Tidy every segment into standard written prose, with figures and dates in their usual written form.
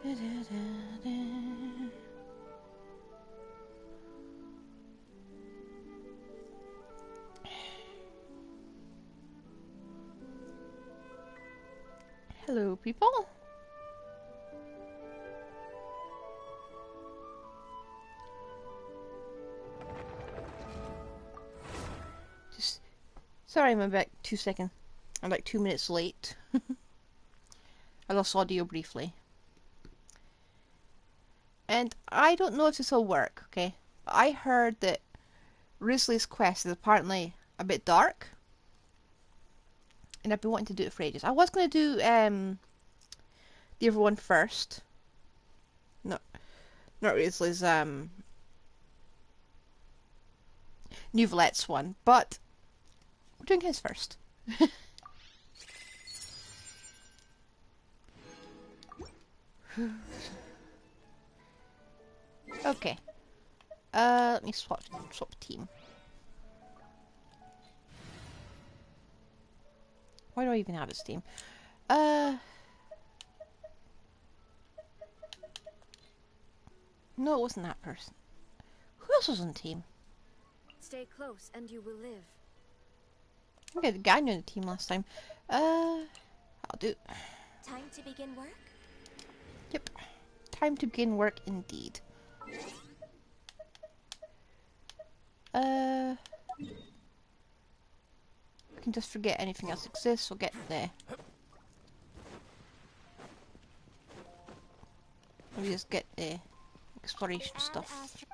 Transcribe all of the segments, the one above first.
Hello, people. Just sorry, I'm about 2 seconds. I'm like 2 minutes late. I lost audio briefly. And I don't know if this will work, okay? I heard that Wriothesley's quest is apparently a bit dark. And I've been wanting to do it for ages. I was going to do the other one first. Not Wriothesley's New Vallette's one. But we're doing his first. Okay. Let me swap team. Why do I even have this team? No, it wasn't that person. Who else was on the team? Stay close and you will live. Okay, the guy knew the team last time. I'll do. Time to begin work? Yep. Time to begin work indeed. We can just forget anything else exists. We'll get there. Let me just get the exploration stuff.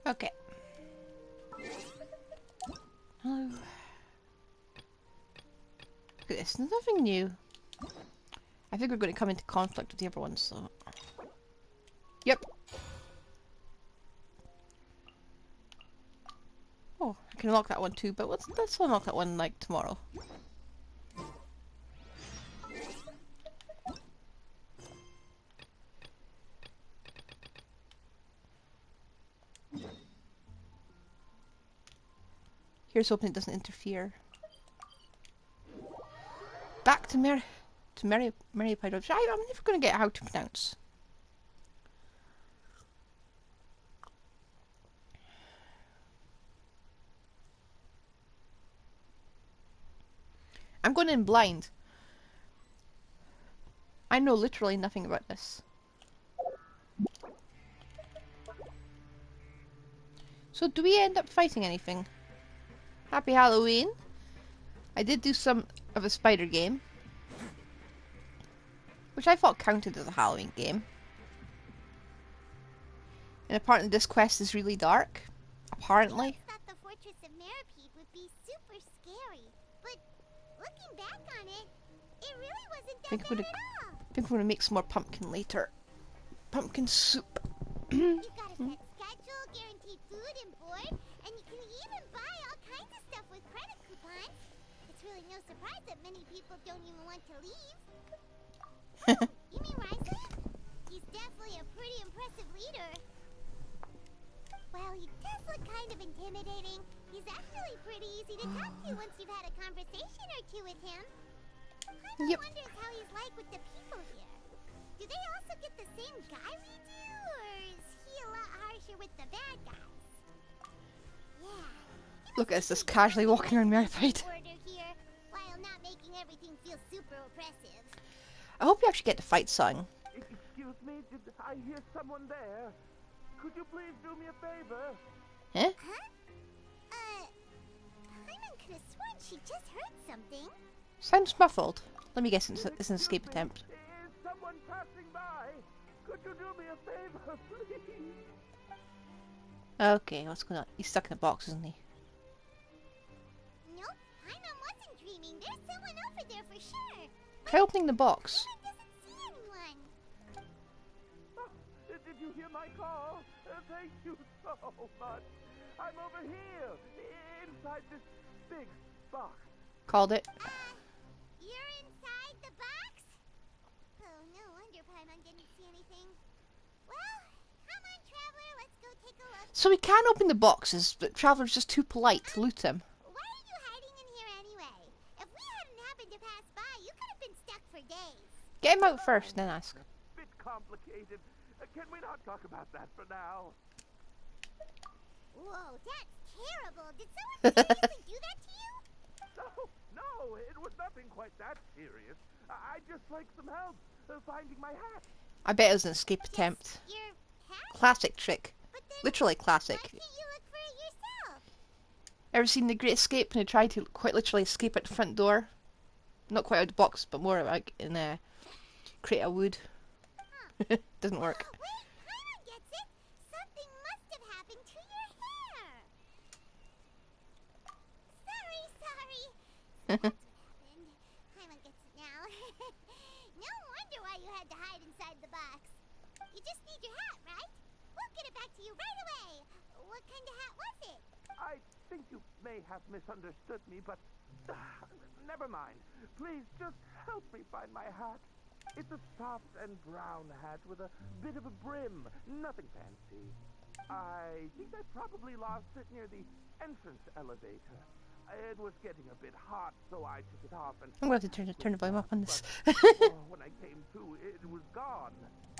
Okay. Hello. Look at this. There's nothing new. I think we're going to come into conflict with the other ones, so. Yep. Oh, I can unlock that one too, but let's unlock that one like tomorrow. Here's hoping it doesn't interfere. Back to Mary Pido. I'm never going to get how to pronounce. I'm going in blind. I know literally nothing about this. So do we end up fighting anything? Happy Halloween. I did do some of a spider game, which I thought counted as a Halloween game. And apparently this quest is really dark. Apparently. I thought the Fortress of Meripede would be super scary, but looking back on it, it really wasn't that bad at all. I think we're gonna make some more pumpkin later. Pumpkin soup. You got a set schedule, guaranteed food and board, and you can even buy all kinds of stuff with credit coupons. It's really no surprise that many people don't even want to leave. You mean Wriothesley? He's definitely a pretty impressive leader. Well, he does look kind of intimidating. He's actually pretty easy to talk to once you've had a conversation or two with him. I wonder how he's like with the people here. Do they also get the same guy we do, or is he a lot harsher with the bad guys? Yeah. Look at us just casually walking around Meripede. Here, while not making everything feel super oppressive. I hope you actually get to fight something. Excuse me, did I hear someone there? Could you please do me a favor? Huh? Paimon could have sworn she just heard something. Sounds muffled. Let me guess, it's an escape attempt. Is someone passing by? Could you do me a favor, please? Okay, what's going on? He's stuck in a box, isn't he? Nope, Paimon wasn't dreaming. There's someone over there for sure. Try opening the box. Paimon doesn't see anyone. Did you hear my call? Thank you so much. I'm over here, inside this big box. Called it. You're inside the box? So we can open the boxes, but Traveler's just too polite to loot him. Why are you hiding in here anyway? If we hadn't happened to pass by, you could have been stuck for days. Get him out first, then ask. Bit complicated. Can we not talk about that for now? Whoa, that's terrible. Did someone seriously do that to you? No, it was nothing quite that serious. I'd just like some help finding my hat. I bet it was an escape attempt. Your hat? Classic trick. But then Literally why classic. can't you look for it yourself? Ever seen The Great Escape when they tried to quite literally escape at the front door? Not quite out of the box, but more like in a crate of wood. Doesn't work. Oh, wait, Paimon gets it. Something must have happened to your hair. Sorry. That's what happened. Paimon gets it now. No wonder why you had to hide inside the box. You just need your hat, right? We'll get it back to you right away. What kind of hat was it? I think you may have misunderstood me, but never mind. Please just help me find my hat. It's a soft and brown hat with a bit of a brim. Nothing fancy. I think I probably lost it near the entrance elevator. It was getting a bit hot, so I took it off and... I'm going to turn the volume up on this. When I came to, it was gone.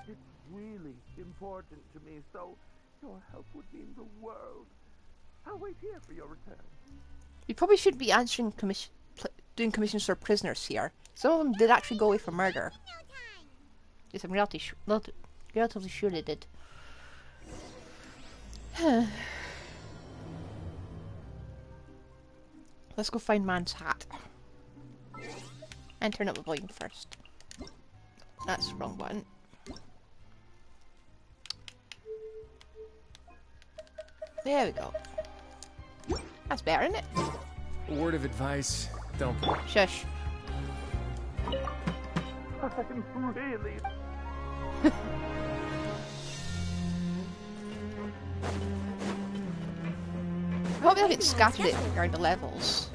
It's really important to me, so your help would mean the world. I'll wait here for your return. You probably should be answering doing commissions for prisoners here. Some of them did actually go away for murder. No time. Yes, I'm relatively sure they did. Let's go find Man's hat. And turn up the volume first. That's the wrong one. There we go. That's better, isn't it? A word of advice, don't... Shush. I'm really... I hope they haven't scattered it around the levels.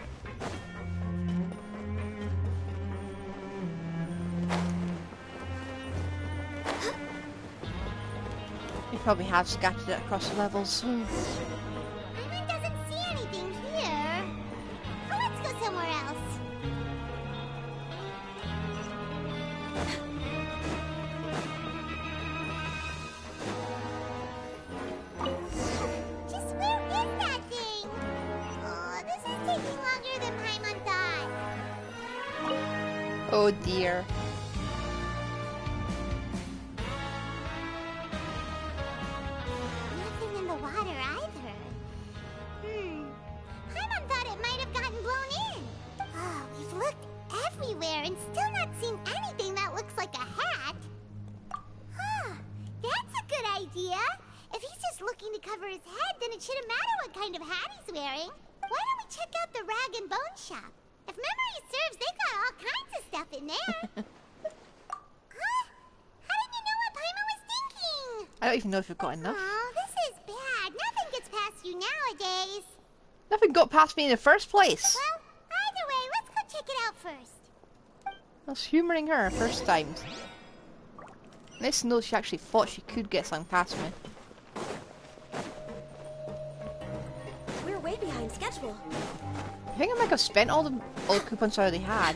You probably have scattered it across the levels. Paimon doesn't see anything here. Oh, let's go somewhere else. Just where is that thing? Oh, this is taking longer than Paimon thought. Oh dear. Nothing in the water either. Paimon thought it might have gotten blown in. Oh, we've looked everywhere and still not seen anything that looks like a hat. Huh, that's a good idea. If he's just looking to cover his head, then it shouldn't matter what kind of hat he's wearing. Why don't we check out the rag and bone shop? If memory serves, they got all kinds of stuff in there. Huh? How did you know what Paimon was thinking? I don't even know if we've got enough. Oh, this is bad. Nothing gets past you nowadays. Nothing got past me in the first place. Well, either way, let's go check it out first. I was humouring her first time. Nice to know she actually thought she could get something past me. We're way behind schedule. I think I might have spent all the coupons I already had.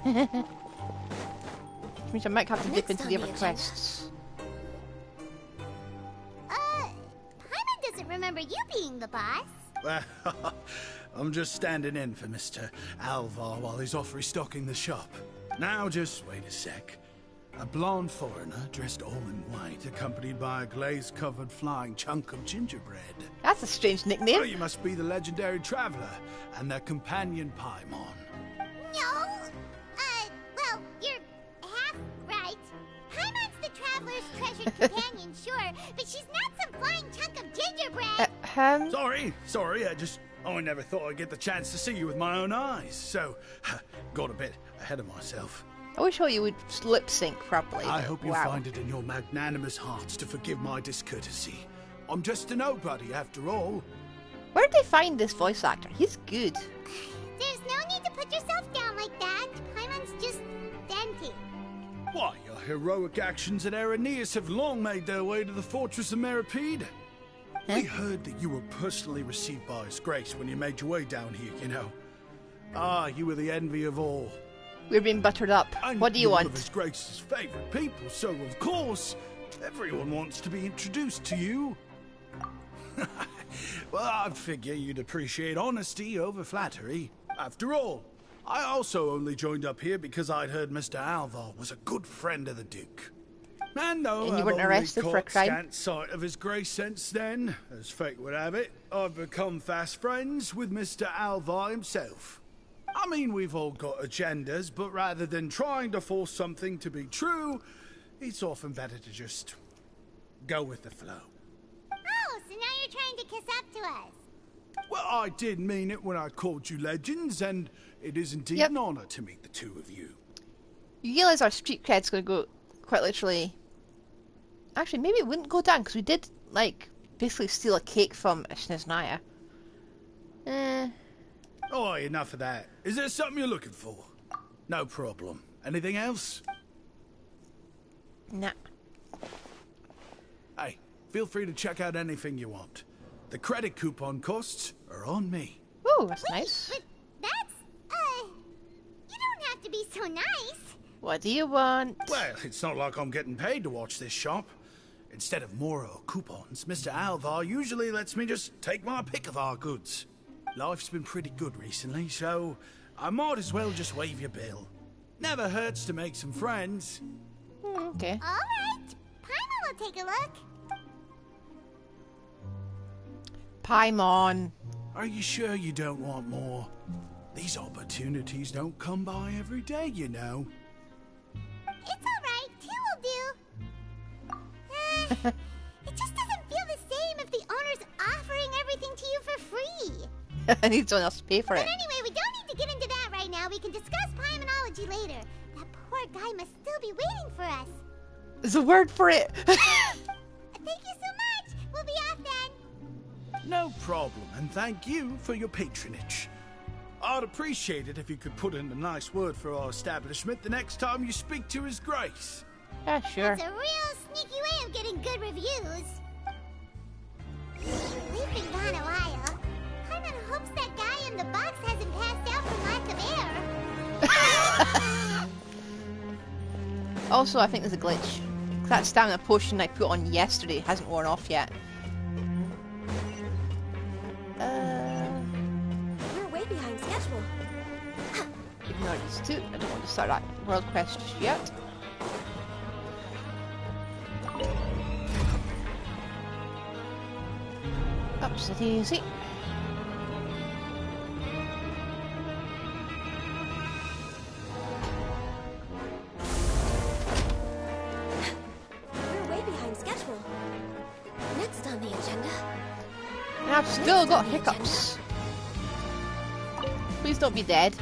Which means I might have to dip Next into on the the other agenda. quests. Paimon doesn't remember you being the boss. I'm just standing in for Mr. Alvar while he's off restocking the shop. Now just wait a sec. A blonde foreigner dressed all in white, accompanied by a glaze-covered flying chunk of gingerbread. That's a strange Oh, nickname. you must be the legendary traveler and their companion Paimon. No. Well, you're half right. Paimon's the traveler's treasured companion, sure, but she's not some flying chunk of gingerbread. Sorry, I never thought I'd get the chance to see you with my own eyes, so got a bit ahead of myself. I wish all you would lip sync properly. I but hope you wow. find it in your magnanimous hearts to forgive my discourtesy. I'm just a nobody, after all. Where did they find this voice actor? He's good. There's no need to put yourself down like that. Paimon's just venting. Why, your heroic actions at Araneus have long made their way to the fortress of Meripede. We heard that you were personally received by His Grace when you made your way down here, you know. Ah, you were the envy of all. We're being buttered up. And What do you you're one want? of His Grace's favourite people, so of course, everyone wants to be introduced to you. Well, I figure you'd appreciate honesty over flattery. After all, I also only joined up here because I'd heard Mr. Alvar was a good friend of the Duke. And though And you I've weren't only arrested for a caught crime? scant sight of His Grace since then, as fate would have it, I've become fast friends with Mr. Alvar himself. I mean, we've all got agendas, but rather than trying to force something to be true, it's often better to just go with the flow. Oh, so now you're trying to kiss up to us. Well, I did mean it when I called you legends, and it is indeed Yep. an honor to meet the two of you. You realise our street cred's going to go quite literally... Actually, maybe it wouldn't go down, because we did, like, basically steal a cake from Sniznaya. Oh, enough of that. Is there something you're looking for? No problem. Anything else? Nah. Hey, feel free to check out anything you want. The credit coupon costs are on me. Ooh, that's nice. But that's, you don't have to be so nice. What do you want? Well, it's not like I'm getting paid to watch this shop. Instead of more coupons, Mr. Alvar usually lets me just take my pick of our goods. Life's been pretty good recently, so I might as well just waive your bill. Never hurts to make some friends. Okay. All right, Paimon will take a look. Paimon. Are you sure you don't want more? These opportunities don't come by every day, you know. It's all right, 2 will do. It just doesn't feel the same if the owner's offering everything to you for free. I need someone else to pay for But it. anyway, we don't need to get into that right now. We can discuss Paimonology later. That poor guy must still be waiting for us. There's a word for it. Thank you so much. We'll be off then. No problem, and thank you for your patronage. I'd appreciate it if you could put in a nice word for our establishment the next time you speak to His Grace. Yeah, sure. It's a real sneaky way of getting good reviews. We've been gone a while. Paimon hopes that guy in the box hasn't passed out from lack of air. Also, I think there's a glitch. That stamina potion I put on yesterday hasn't worn off yet. We're way behind schedule. Ignore these two. I don't want to start that world quest just yet. Ups a daisy. We're way behind schedule. Next on the agenda. And I've still got hiccups. Please don't be dead.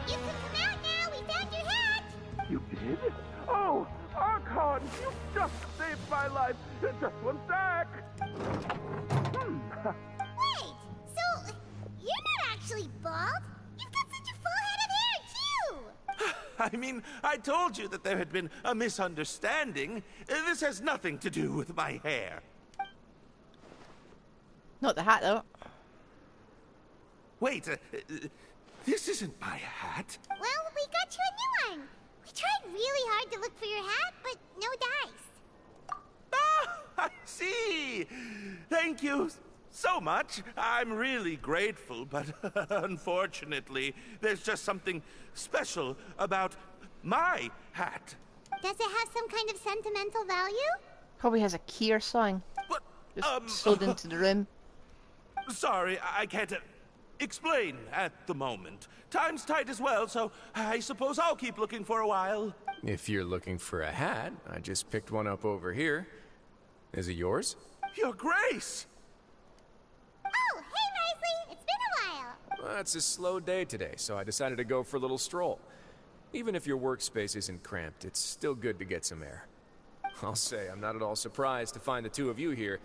You can come out now. We found your hat. You did? Oh, Archon, you just saved my life. Just one sec. Wait, so you're not actually bald? You've got such a full head of hair, too. I mean, I told you that there had been a misunderstanding. This has nothing to do with my hair. Not the hat though. Wait, this isn't my hat. Well, we got you a new one. We tried really hard to look for your hat, but no dice. Ah, I see. Thank you so much. I'm really grateful, but unfortunately, there's just something special about my hat. Does it have some kind of sentimental value? Probably has a key or something. What? Just slid into the room. Sorry, I can't explain at the moment. Time's tight as well, so I suppose I'll keep looking for a while. If you're looking for a hat, I just picked one up over here. Is it yours? Your Grace! Oh, hey, Wriothesley. It's been a while. Well, it's a slow day today, so I decided to go for a little stroll. Even if your workspace isn't cramped, it's still good to get some air. I'll say, I'm not at all surprised to find the two of you here.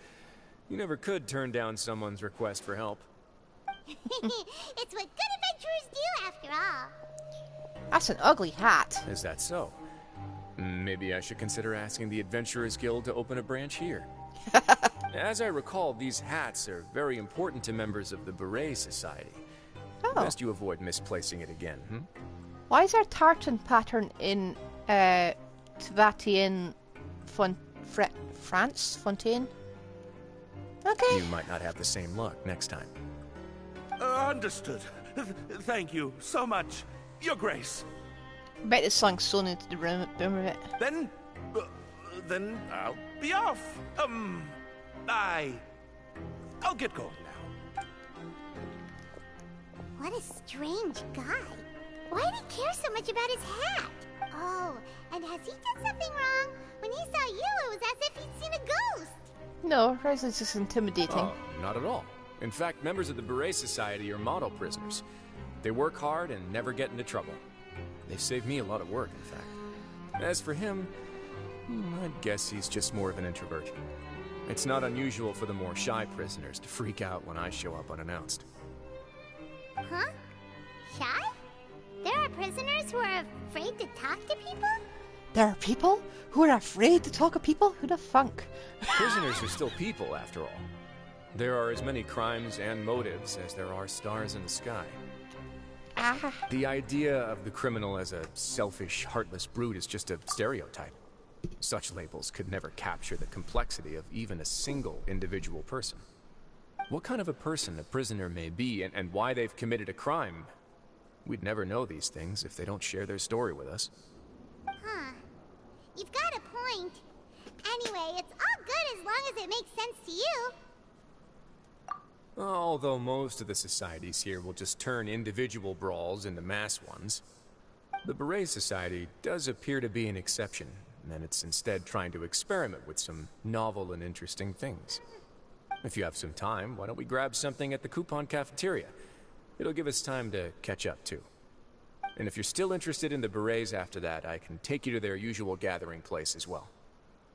You never could turn down someone's request for help. It's what good adventurers do, after all. That's an ugly hat. Is that so? Maybe I should consider asking the Adventurers Guild to open a branch here. As I recall, these hats are very important to members of the Beret Society. Oh. Best you avoid misplacing it again, Why is there a tartan pattern in Tvatian France? Fontaine? Okay. You might not have the same luck next time. Understood. Thank you so much, Your Grace. I bet it's sung sewn into the boom of it. Then I'll be off. I'll get going now. What a strange guy. Why did he care so much about his hat? Oh, and has he done something wrong? When he saw you, it was as if he'd seen a ghost. No, Wriothesley's just intimidating. Oh, not at all. In fact, members of the Beret Society are model prisoners. They work hard and never get into trouble. They've saved me a lot of work, in fact. As for him, I'd guess he's just more of an introvert. It's not unusual for the more shy prisoners to freak out when I show up unannounced. Huh? Shy? There are prisoners who are afraid to talk to people? There are people who are afraid to talk to people? Who the funk? Prisoners are still people, after all. There are as many crimes and motives as there are stars in the sky. Ah. The idea of the criminal as a selfish, heartless brute is just a stereotype. Such labels could never capture the complexity of even a single individual person. What kind of a person a prisoner may be and why they've committed a crime, we'd never know these things if they don't share their story with us. Huh. You've got a point. Anyway, it's all good as long as it makes sense to you. Although most of the societies here will just turn individual brawls into mass ones, the Beret Society does appear to be an exception, and it's instead trying to experiment with some novel and interesting things. If you have some time, why don't we grab something at the coupon cafeteria? It'll give us time to catch up, too. And if you're still interested in the Berets after that, I can take you to their usual gathering place as well.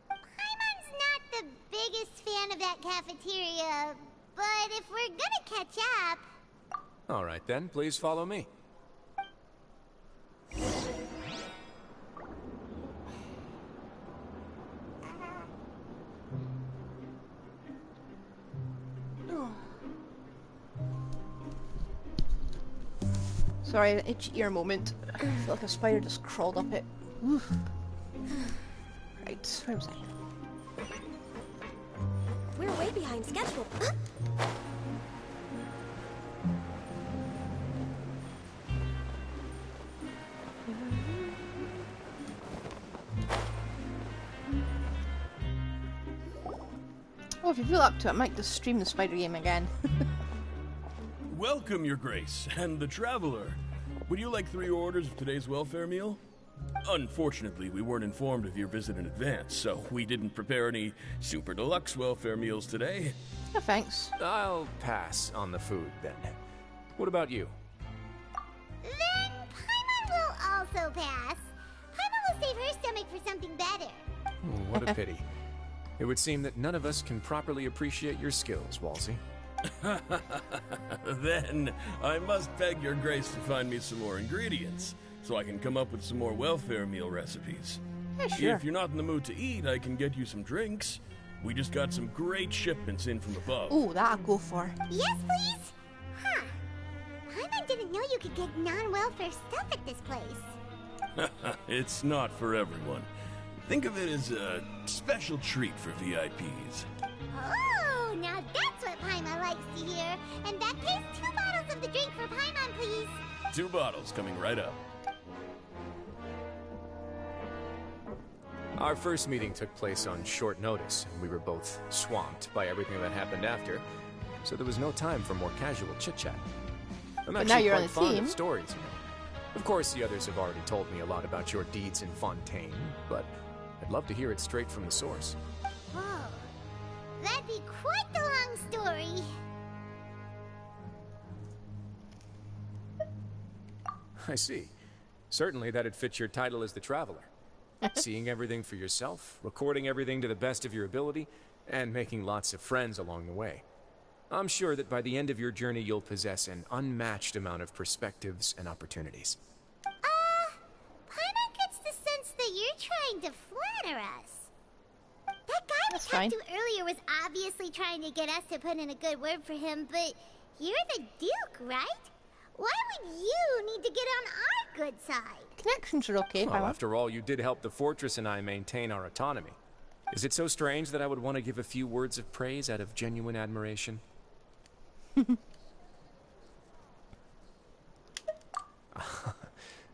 Paimon's not the biggest fan of that cafeteria, but if we're gonna catch up... All right then, please follow me. Sorry, an itchy ear moment. I feel like a spider just crawled up it. Oof. Right, where was I? We're way behind schedule. Oh, if you feel up to it, I might just stream the spider game again. Welcome, Your Grace, and the Traveler. Would you like 3 orders of today's welfare meal? Unfortunately, we weren't informed of your visit in advance, so we didn't prepare any super deluxe welfare meals today. No thanks. I'll pass on the food, then. What about you? Then Paimon will also pass. Paimon will save her stomach for something better. Oh, what a pity. It would seem that none of us can properly appreciate your skills, Walsey. Then, I must beg Your Grace to find me some more ingredients, so I can come up with some more welfare meal recipes. Yeah, sure. If you're not in the mood to eat, I can get you some drinks. We just got some great shipments in from above. Ooh, that I'll go for. Yes, please? Huh. Paimon didn't know you could get non-welfare stuff at this place. It's not for everyone. Think of it as a special treat for VIPs. Oh, now that's what Paimon likes to hear. In that case, 2 bottles of the drink for Paimon, please. 2 bottles coming right up. Our first meeting took place on short notice, and we were both swamped by everything that happened after, so there was no time for more casual chit-chat. I'm But now actually you're quite on the fond team. of stories, you know. Of course, the others have already told me a lot about your deeds in Fontaine, but I'd love to hear it straight from the source. Whoa. That'd be quite the long story. I see. Certainly that'd fit your title as the Traveler. Seeing everything for yourself, recording everything to the best of your ability, and making lots of friends along the way. I'm sure that by the end of your journey you'll possess an unmatched amount of perspectives and opportunities. Paimon gets the sense that you're trying to flatter us. That guy we fine. talked to earlier was obviously trying to get us to put in a good word for him, but you're the Duke, right? Why would you need to get on our good side? Connections are okay, Well, Paimon. after all, you did help the fortress and I maintain our autonomy. Is it so strange that I would want to give a few words of praise out of genuine admiration?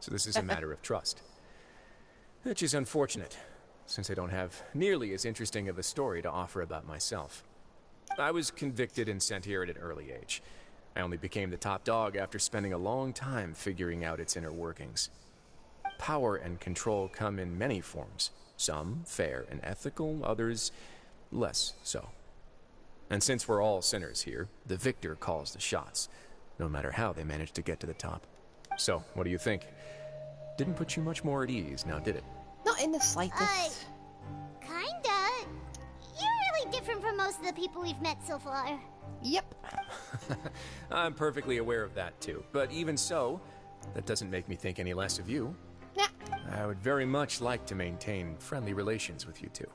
So this is a matter of trust. Which is unfortunate, since I don't have nearly as interesting of a story to offer about myself. I was convicted and sent here at an early age. I only became the top dog after spending a long time figuring out its inner workings. Power and control come in many forms. Some fair and ethical, others less so. And since we're all sinners here, the victor calls the shots, no matter how they manage to get to the top. So, what do you think? Didn't put you much more at ease, now did it? Not in the slightest. Kinda. You're really different from most of the people we've met so far. Yep. I'm perfectly aware of that too, but even so, that doesn't make me think any less of you. Nah. I would very much like to maintain friendly relations with you two.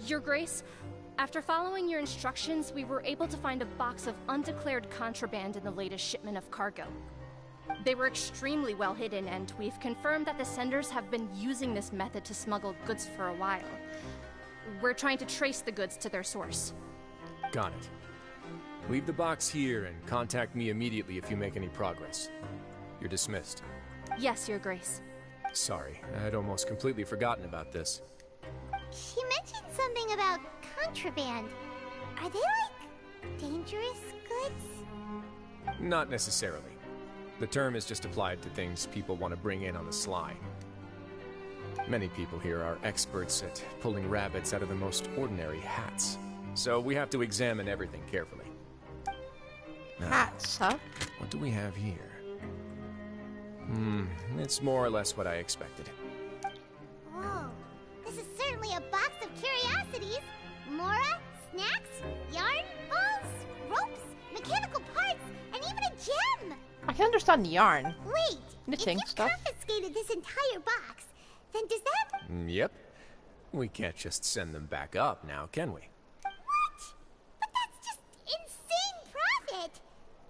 Your Grace, after following your instructions, we were able to find a box of undeclared contraband in the latest shipment of cargo. They were extremely well hidden, and we've confirmed that the senders have been using this method to smuggle goods for a while. We're trying to trace the goods to their source. Got it. Leave the box here and contact me immediately if you make any progress. You're dismissed. Yes, Your Grace. Sorry, I'd almost completely forgotten about this. She mentioned something about contraband. Are they like dangerous goods? Not necessarily. The term is just applied to things people want to bring in on the sly. Many people here are experts at pulling rabbits out of the most ordinary hats. So we have to examine everything carefully. Now, Hats, huh? what do we have here? It's more or less what I expected. Whoa, this is certainly a box of curiosities. Mora, snacks, yarn, balls, ropes, mechanical parts, and even a gem! I can understand the yarn. Wait, Knitting if you stuff. confiscated this entire box, then does that... Yep. We can't just send them back up now, can we? What? But that's just insane profit!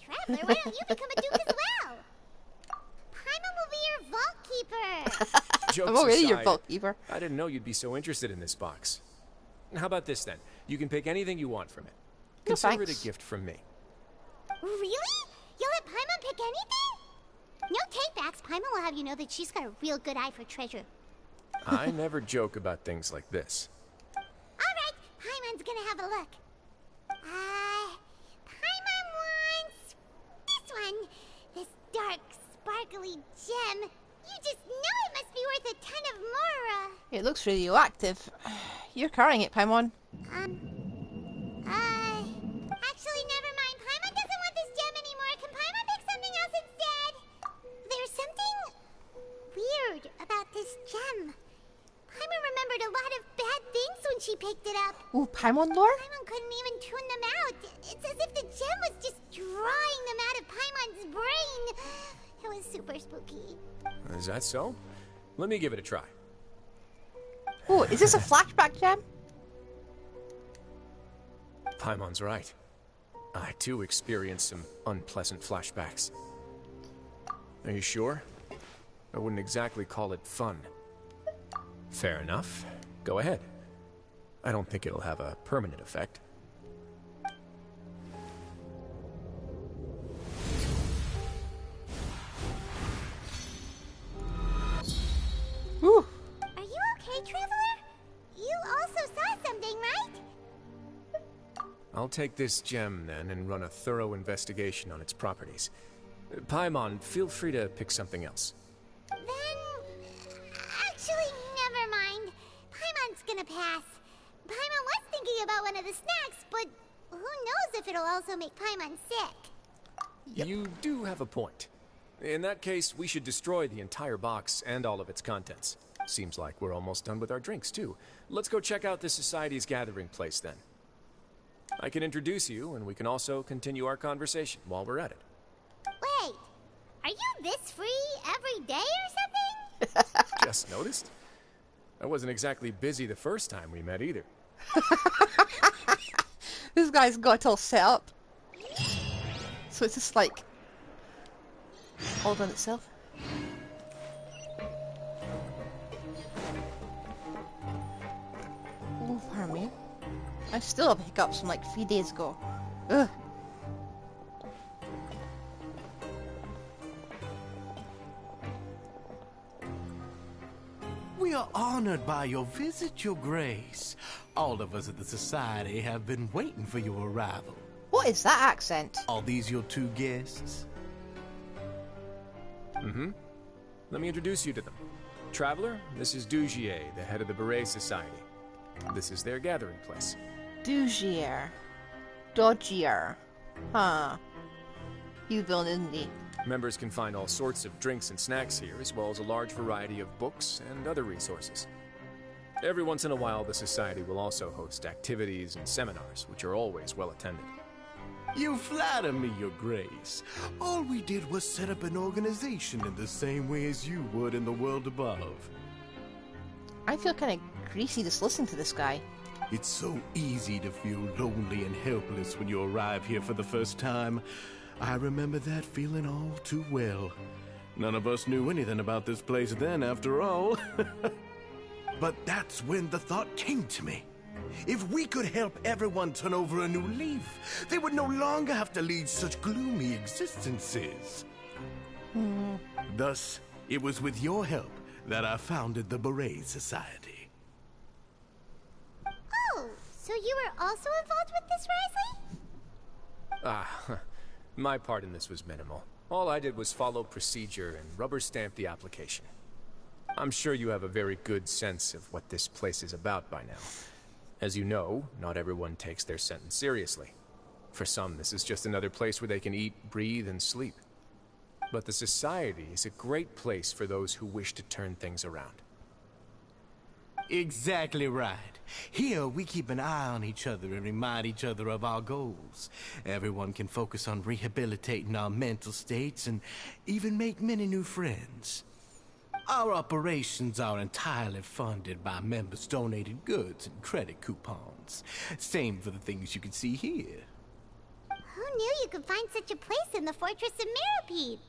Traveler, why don't you become a duke as well? Paimon will be your vault keeper! Jokes I'm already your aside, vault keeper. I didn't know you'd be so interested in this box. How about this then? You can pick anything you want from it. No, Consider it thanks. a gift from me. Really? You'll let Paimon pick anything? No takebacks. Paimon will have you know that she's got a real good eye for treasure. I never joke about things like this. Alright, Paimon's gonna have a look. Paimon wants... this one. This dark, sparkly gem. You just know it must be worth a ton of Mora. It looks radioactive. You're carrying it, Paimon. Actually, never mind. Paimon doesn't want this gem anymore. Can Paimon pick something else instead? There's something weird about this gem. Paimon remembered a lot of bad things when she picked it up. Ooh, Paimon lore? Paimon couldn't even tune them out. It's as if the gem was just drawing them out of Paimon's brain. It was super spooky. Is that so? Let me give it a try. Ooh, is this a flashback gem? Paimon's right. I too experienced some unpleasant flashbacks. Are you sure? I wouldn't exactly call it fun. Fair enough. Go ahead. I don't think it'll have a permanent effect. Ooh. Are you okay, Traveler? You also saw something, right? I'll take this gem then and run a thorough investigation on its properties. Paimon, feel free to pick something else. Then... actually, never mind. Paimon's gonna pass. Paimon was thinking about one of the snacks, but who knows if it'll also make Paimon sick. Yep. You do have a point. In that case, we should destroy the entire box and all of its contents. Seems like we're almost done with our drinks, too. Let's go check out the Society's gathering place, then. I can introduce you, and we can also continue our conversation while we're at it. Wait, are you this free every day or something? Just noticed? I wasn't exactly busy the first time we met either. This guy's got it all set up. So it's just like all done itself. Oh, pardon me. I still have hiccups from like 3 days ago. Ugh. We are honored by your visit, Your Grace. All of us at the Society have been waiting for your arrival. What is that accent? Are these your two guests? Mm-hmm. Let me introduce you to them. Traveler, this is Dugier, the head of the Beret Society. This is their gathering place. Dugier. Dodgier. Huh. You villain, isn't he? Members can find all sorts of drinks and snacks here, as well as a large variety of books and other resources. Every once in a while, the Society will also host activities and seminars, which are always well attended. You flatter me, Your Grace. All we did was set up an organization in the same way as you would in the world above. I feel kind of greasy just listening to this guy. It's so easy to feel lonely and helpless when you arrive here for the first time. I remember that feeling all too well. None of us knew anything about this place then, after all. But that's when the thought came to me. If we could help everyone turn over a new leaf, they would no longer have to lead such gloomy existences. Thus, it was with your help that I founded the Beret Society. Oh, so you were also involved with this, Wriothesley? My part in this was minimal. All I did was follow procedure and rubber stamp the application. I'm sure you have a very good sense of what this place is about by now. As you know, not everyone takes their sentence seriously. For some, this is just another place where they can eat, breathe, and sleep. But the Society is a great place for those who wish to turn things around. Exactly right. Here, we keep an eye on each other and remind each other of our goals. Everyone can focus on rehabilitating our mental states and even make many new friends. Our operations are entirely funded by members' donated goods and credit coupons. Same for the things you can see here. Who knew you could find such a place in the Fortress of Mirapede?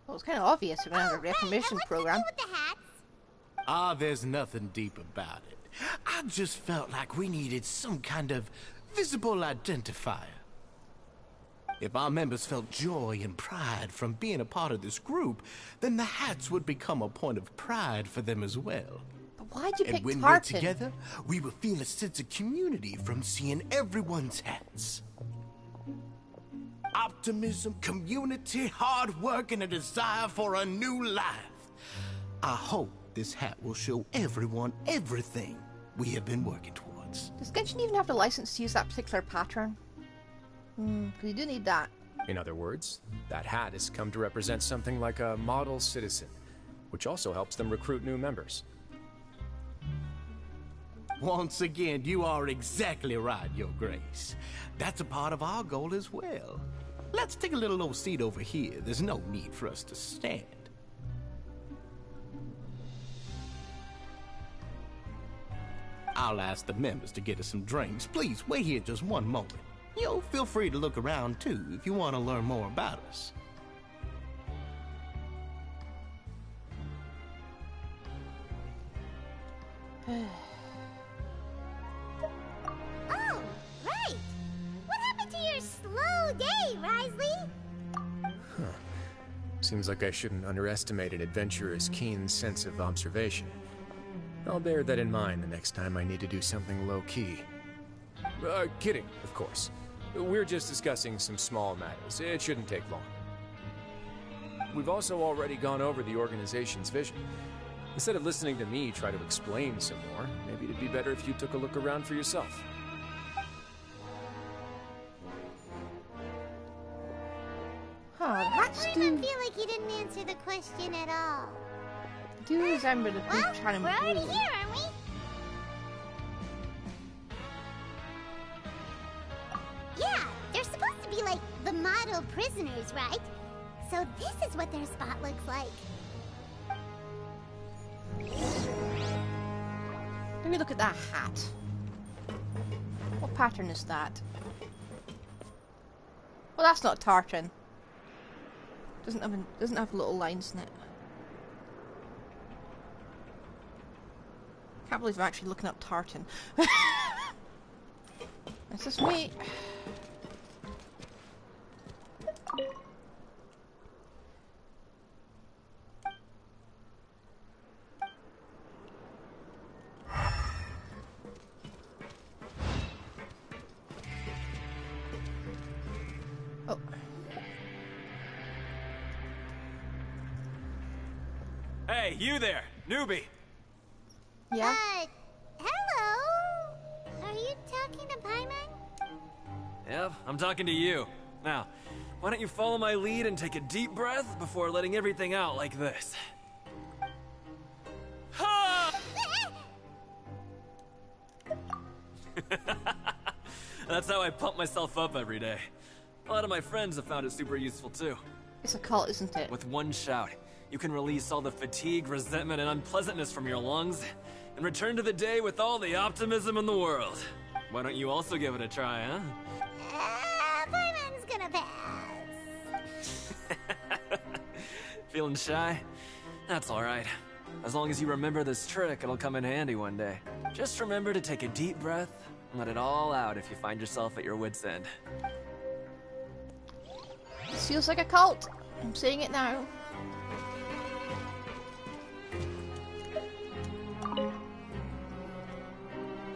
Well, it's kind of obvious we're going to have a reformation program. With the hats? There's nothing deep about it. I just felt like we needed some kind of visible identifier. If our members felt joy and pride from being a part of this group, then the hats would become a point of pride for them as well. But why'd you pick And when tartan? we're together, we will feel a sense of community from seeing everyone's hats. Optimism, community, hard work, and a desire for a new life. I hope this hat will show everyone everything we have been working towards. Does Genshin even have the license to use that particular pattern? Because you do need that. In other words, that hat has come to represent something like a model citizen, which also helps them recruit new members. Once again, you are exactly right, Your Grace. That's a part of our goal as well. Let's take a little old seat over here. There's no need for us to stand. I'll ask the members to get us some drinks. Please wait here just one moment. Feel free to look around too if you want to learn more about us. Oh, right! What happened to your slow day, Wriothesley? Seems like I shouldn't underestimate an adventurer's keen sense of observation. I'll bear that in mind the next time I need to do something low-key. Kidding, of course. We're just discussing some small matters. It shouldn't take long. We've also already gone over the organization's vision. Instead of listening to me try to explain some more, maybe it'd be better if you took a look around for yourself. That's I feel like you didn't answer the question at all. Do resemble the Well, big trying we're already to here, aren't we? Yeah, they're supposed to be like the model prisoners, right? So this is what their spot looks like. Let me look at that hat. What pattern is that? Well, that's not tartan. Doesn't have little lines in it. Can't believe I'm actually looking up tartan. This is me. Oh. Hey, you there, newbie. Yeah. Hello? Are you talking to Paimon? Yep, I'm talking to you. Now, why don't you follow my lead and take a deep breath before letting everything out like this? Ha! That's how I pump myself up every day. A lot of my friends have found it super useful too. It's a cult, isn't it? With one shout, you can release all the fatigue, resentment, and unpleasantness from your lungs and return to the day with all the optimism in the world. Why don't you also give it a try, huh? Paimon's gonna pass. Feeling shy? That's alright. As long as you remember this trick, it'll come in handy one day. Just remember to take a deep breath and let it all out if you find yourself at your wit's end. This feels like a cult. I'm saying it now.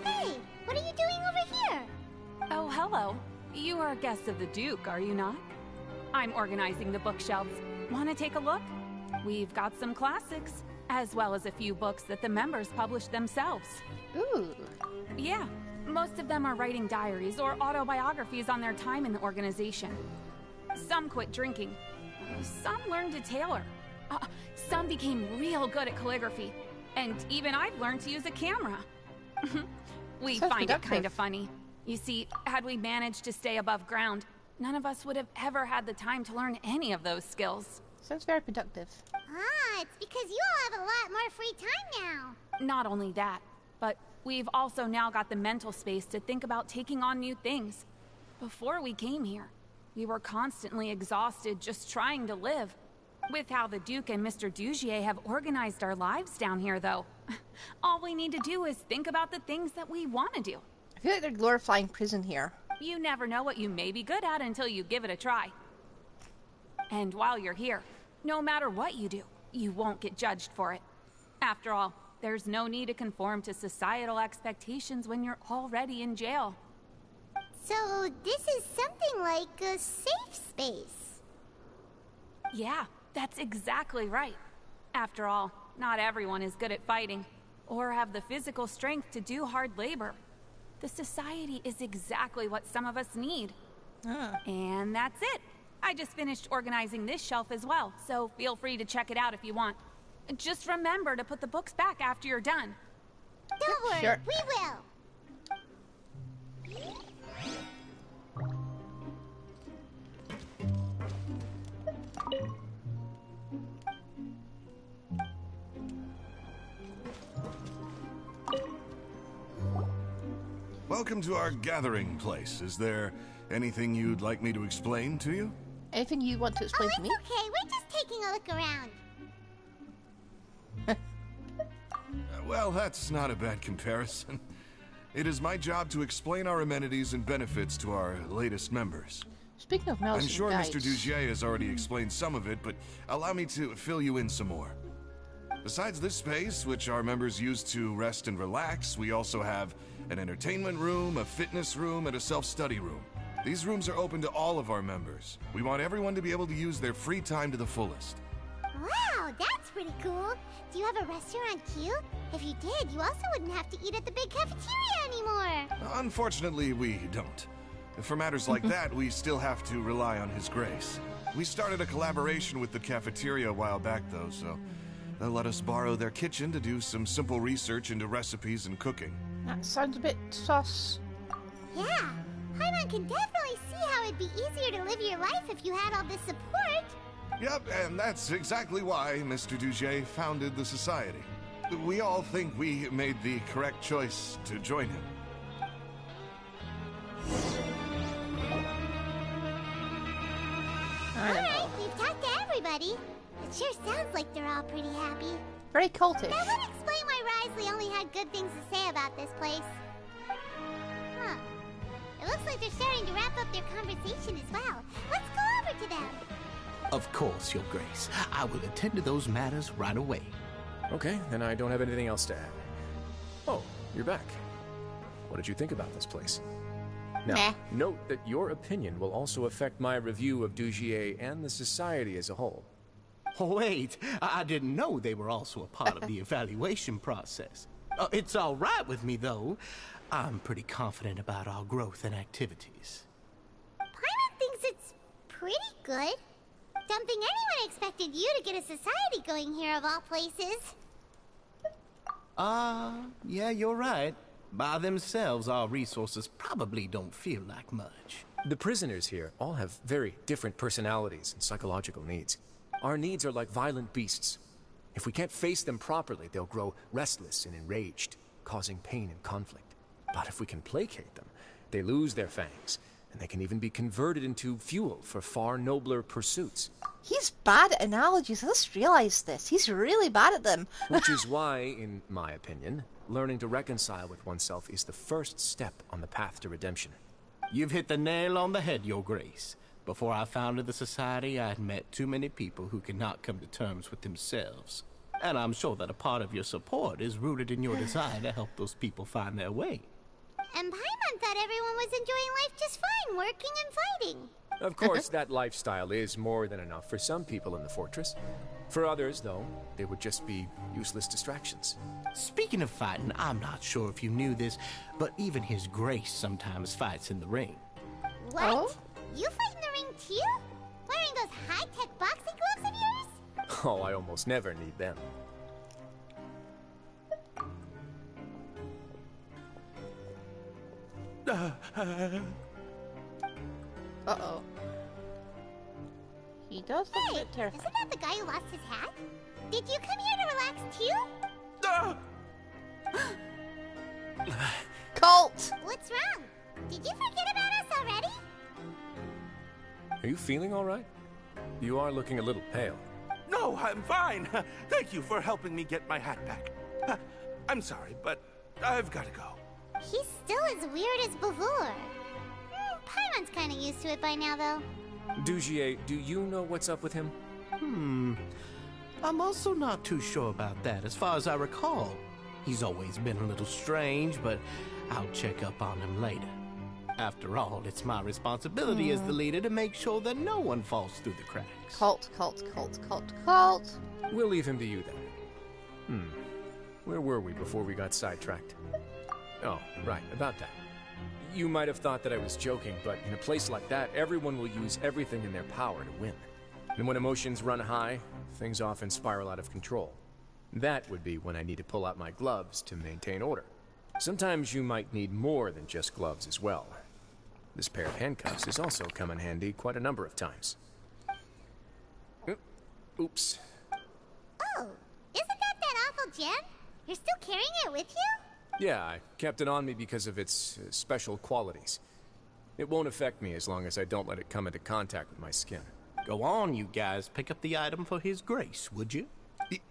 Hey, what are you doing over here? Oh, hello. You are a guest of the Duke, are you not? I'm organizing the bookshelves. Want to take a look? We've got some classics, as well as a few books that the members publish themselves. Ooh. Yeah, most of them are writing diaries or autobiographies on their time in the organization. Some quit drinking. Some learned to tailor. Some became real good at calligraphy. And even I've learned to use a camera. We Sounds find it productive. kind of funny. You see, had we managed to stay above ground, none of us would have ever had the time to learn any of those skills. Sounds very productive. It's because you all have a lot more free time now. Not only that, but we've also now got the mental space to think about taking on new things. Before we came here, we were constantly exhausted just trying to live. With how the Duke and Mr. Dugier have organized our lives down here, though, all we need to do is think about the things that we want to do. I feel like they're glorifying prison here. You never know what you may be good at until you give it a try. And while you're here, no matter what you do, you won't get judged for it. After all, there's no need to conform to societal expectations when you're already in jail. So this is something like a safe space. Yeah, that's exactly right. After all, not everyone is good at fighting, or have the physical strength to do hard labor. The society is exactly what some of us need. And that's it. I just finished organizing this shelf as well, so feel free to check it out if you want. Just remember to put the books back after you're done. Don't worry, Sure. we will. Welcome to our gathering place. Is there anything you'd like me to explain to you? Anything you want to explain Oh, to me? it's okay. We're just taking a look around. Well, that's not a bad comparison. It is my job to explain our amenities and benefits to our latest members. Speaking of Mel's I'm sure guides, Mr. Dugier has already explained some of it, but allow me to fill you in some more. Besides this space, which our members use to rest and relax, we also have an entertainment room, a fitness room, and a self-study room. These rooms are open to all of our members. We want everyone to be able to use their free time to the fullest. Wow, that's pretty cool. Do you have a restaurant too? If you did, you also wouldn't have to eat at the big cafeteria anymore. Unfortunately, we don't. For matters like that, we still have to rely on His grace. We started a collaboration with the cafeteria a while back, though, so they'll let us borrow their kitchen to do some simple research into recipes and cooking. that sounds a bit sus. Yeah, Paimon can definitely see how it'd be easier to live your life if you had all this support. Yep, and that's exactly why Mr. Dugier founded the society. we all think we made the correct choice to join him. Alright, we've talked to everybody. It sure sounds like they're all pretty happy. Very cultish. That would explain why Wriothesley only had good things to say about this place. Huh. It looks like they're starting to wrap up their conversation as well. Let's go over to them. Of course, Your Grace. I will attend to those matters right away. Okay, then I don't have anything else to add. Oh, you're back. What did you think about this place? Now, Meh. note that your opinion will also affect my review of Dugier and the society as a whole. Oh, wait, I didn't know they were also a part of the evaluation process. It's all right with me, though. I'm pretty confident about our growth and activities. Paimon thinks it's pretty good. Don't think anyone expected you to get a society going here of all places. Yeah, you're right. By themselves, our resources probably don't feel like much. The prisoners here all have very different personalities and psychological needs. Our needs are like violent beasts. If we can't face them properly, they'll grow restless and enraged, causing pain and conflict. But if we can placate them, they lose their fangs, and they can even be converted into fuel for far nobler pursuits. He's bad at analogies. I just realized this. He's really bad at them. Which is why, in my opinion, learning to reconcile with oneself is the first step on the path to redemption. You've hit the nail on the head, Your Grace. Before I founded the Society, I had met too many people who could not come to terms with themselves. And I'm sure that a part of your support is rooted in your desire to help those people find their way. And Paimon thought everyone was enjoying life just fine, working and fighting. Of course, that lifestyle is more than enough for some people in the fortress. For others, though, they would just be useless distractions. Speaking of fighting, I'm not sure if you knew this, but even His Grace sometimes fights in the ring. What? Oh? You fight in the ring too? Wearing those high-tech boxing gloves of yours? Oh, I almost never need them. Uh-oh. He does look a Hey, bit terrified. isn't that the guy who lost his hat? Did you come here to relax too? Cult! What's wrong? Did you forget about us already? Are you feeling all right? You are looking a little pale. No, I'm fine. Thank you for helping me get my hat back. I'm sorry, but I've got to go. He's still as weird as before. Paimon's kind of used to it by now, though. Dugier, do you know what's up with him? I'm also not too sure about that. As far as I recall, he's always been a little strange, but I'll check up on him later. After all, it's my responsibility as the leader to make sure that no one falls through the cracks. Cult, cult, cult, cult, cult. We'll leave him to you then. Where were we before we got sidetracked? Oh, right, about that. You might have thought that I was joking, but in a place like that, everyone will use everything in their power to win. And when emotions run high, things often spiral out of control. That would be when I need to pull out my gloves to maintain order. Sometimes you might need more than just gloves as well. This pair of handcuffs has also come in handy quite a number of times. Oops. Oh, isn't that awful gem? You're still carrying it with you? Yeah, I kept it on me because of its special qualities. It won't affect me as long as I don't let it come into contact with my skin. Go on, you guys. Pick up the item for His Grace, would you?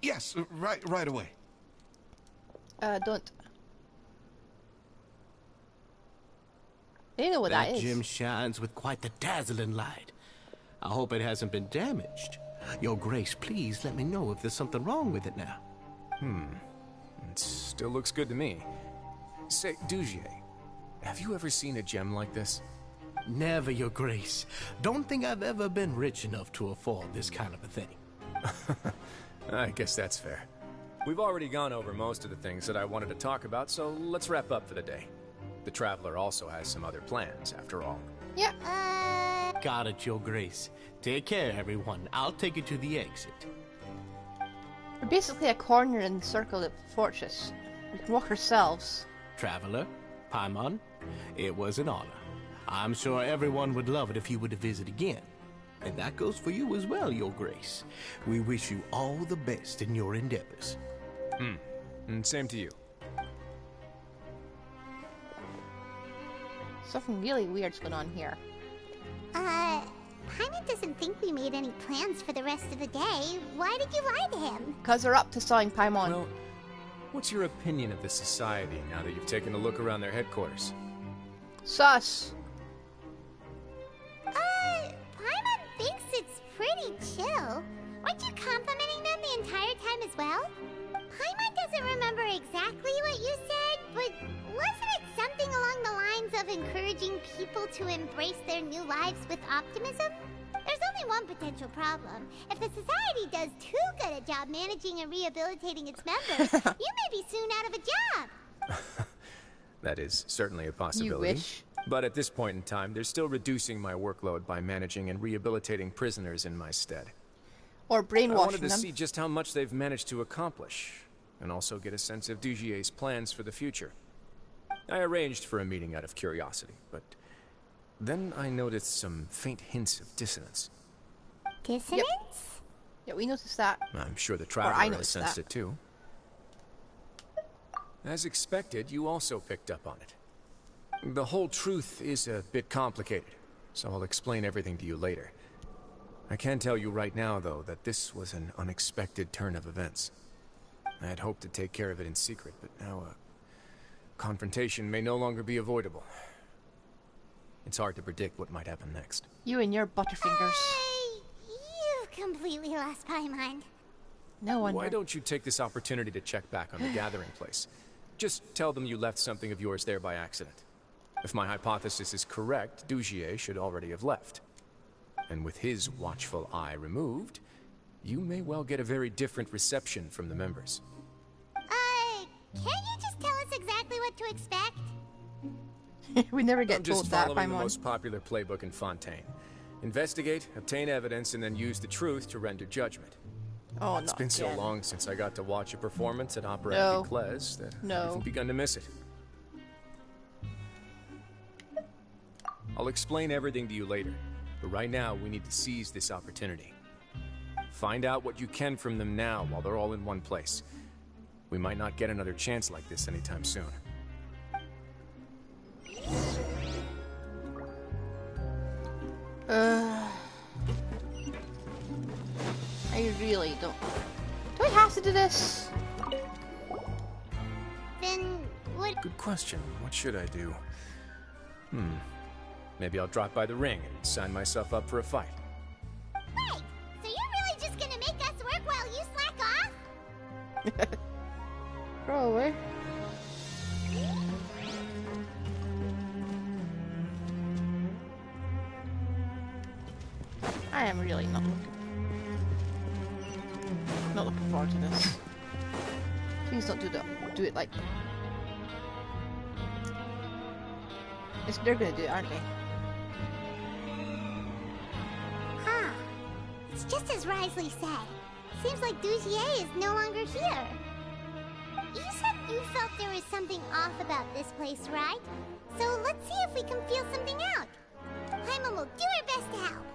Yes, right away. Don't. You know what that is. Gem shines with quite the dazzling light. I hope it hasn't been damaged. Your Grace, please let me know if there's something wrong with it now. It still looks good to me. Say, Dugier, have you ever seen a gem like this? Never, Your Grace. Don't think I've ever been rich enough to afford this kind of a thing. I guess that's fair. We've already gone over most of the things that I wanted to talk about, so let's wrap up for the day. The Traveler also has some other plans, after all. Yeah. Got it, Your Grace. Take care, everyone. I'll take you to the exit. We're basically a corner in the circle of the fortress. We can walk ourselves. Traveler, Paimon, it was an honor. I'm sure everyone would love it if you were to visit again. And that goes for you as well, Your Grace. We wish you all the best in your endeavors. And same to you. Something really weird's going on here. Paimon doesn't think we made any plans for the rest of the day. Why did you lie to him? Because they're up to selling Paimon. Well, what's your opinion of the society now that you've taken a look around their headquarters? Sus. Paimon thinks it's pretty chill. Weren't you complimenting them the entire time as well? Paimon doesn't remember exactly what you said, but wasn't it something along the lines of encouraging people to embrace their new lives with optimism? There's only one potential problem. If the society does too good a job managing and rehabilitating its members, you may be soon out of a job. That is certainly a possibility. You wish. But at this point in time, they're still reducing my workload by managing and rehabilitating prisoners in my stead. Or brainwashing I wanted to them. see just how much they've managed to accomplish, and also get a sense of Dugier's plans for the future. I arranged for a meeting out of curiosity, but then I noticed some faint hints of dissonance. Dissonance? Yeah, we noticed that. I'm sure the I Traveler has noticed sensed that. it too. As expected, you also picked up on it. The whole truth is a bit complicated, so I'll explain everything to you later. I can tell you right now, though, that this was an unexpected turn of events. I had hoped to take care of it in secret, but now a confrontation may no longer be avoidable. It's hard to predict what might happen next. You and your butterfingers. You've completely lost Paimon. No wonder. Why don't you take this opportunity to check back on the gathering place? Just tell them you left something of yours there by accident. If my hypothesis is correct, Dugier should already have left. And with his watchful eye removed, you may well get a very different reception from the members. Can't you just tell us exactly what to expect? We never I'm get just told that, following the Paimon. most popular playbook in Fontaine. Investigate, obtain evidence, and then use the truth to render judgment. Oh, It's not been so again. long since I got to watch a performance at Opera No. Duclaise that No. I've even begun to miss it. I'll explain everything to you later, but right now we need to seize this opportunity. Find out what you can from them now while they're all in one place. We might not get another chance like this anytime soon. I really don't. Do I have to do this? Then what? Good question. What should I do? Maybe I'll drop by the ring and sign myself up for a fight. Wait, so you're really just gonna make us work while you slack off? Probably. I am really not looking forward to this. Please don't do that. Do it like. They're gonna do it, aren't they? Huh. It's just as Wriothesley said. Seems like Dugier is no longer here. You said you felt there was something off about this place, right? So let's see if we can feel something out. Paimon will do her best to help.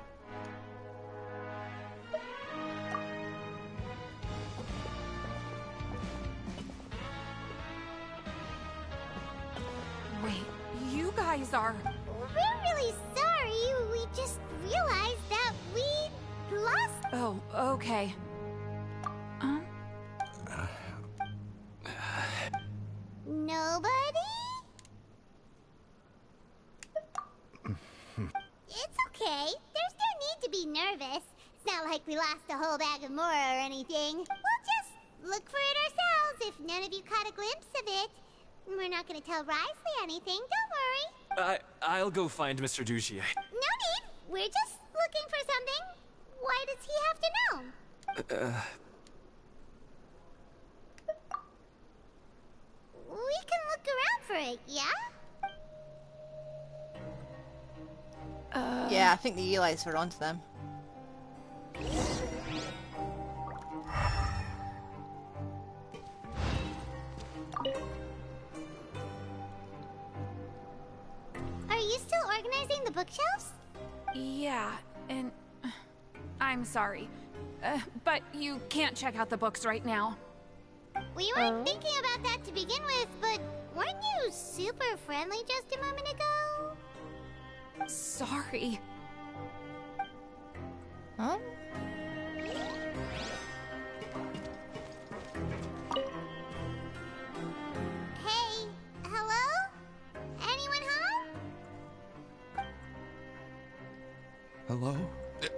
Wait, you guys are... We're really sorry. We just realized that we lost... Oh, okay. Nobody? It's okay. There's no need to be nervous. It's not like we lost a whole bag of Mora or anything. We'll just look for it ourselves if none of you caught a glimpse of it. We're not going to tell Wriothesley anything, don't worry. I'll go find Mr. Dugier. No need. We're just looking for something. Why does he have to know? We can look around for it, yeah? Yeah, I think the Eli's are onto them. Are you still organizing the bookshelves? Yeah, and... I'm sorry. But you can't check out the books right now. We weren't thinking about that to begin with, but weren't you super friendly just a moment ago? Sorry. Huh? Hey, hello? Anyone home? Hello?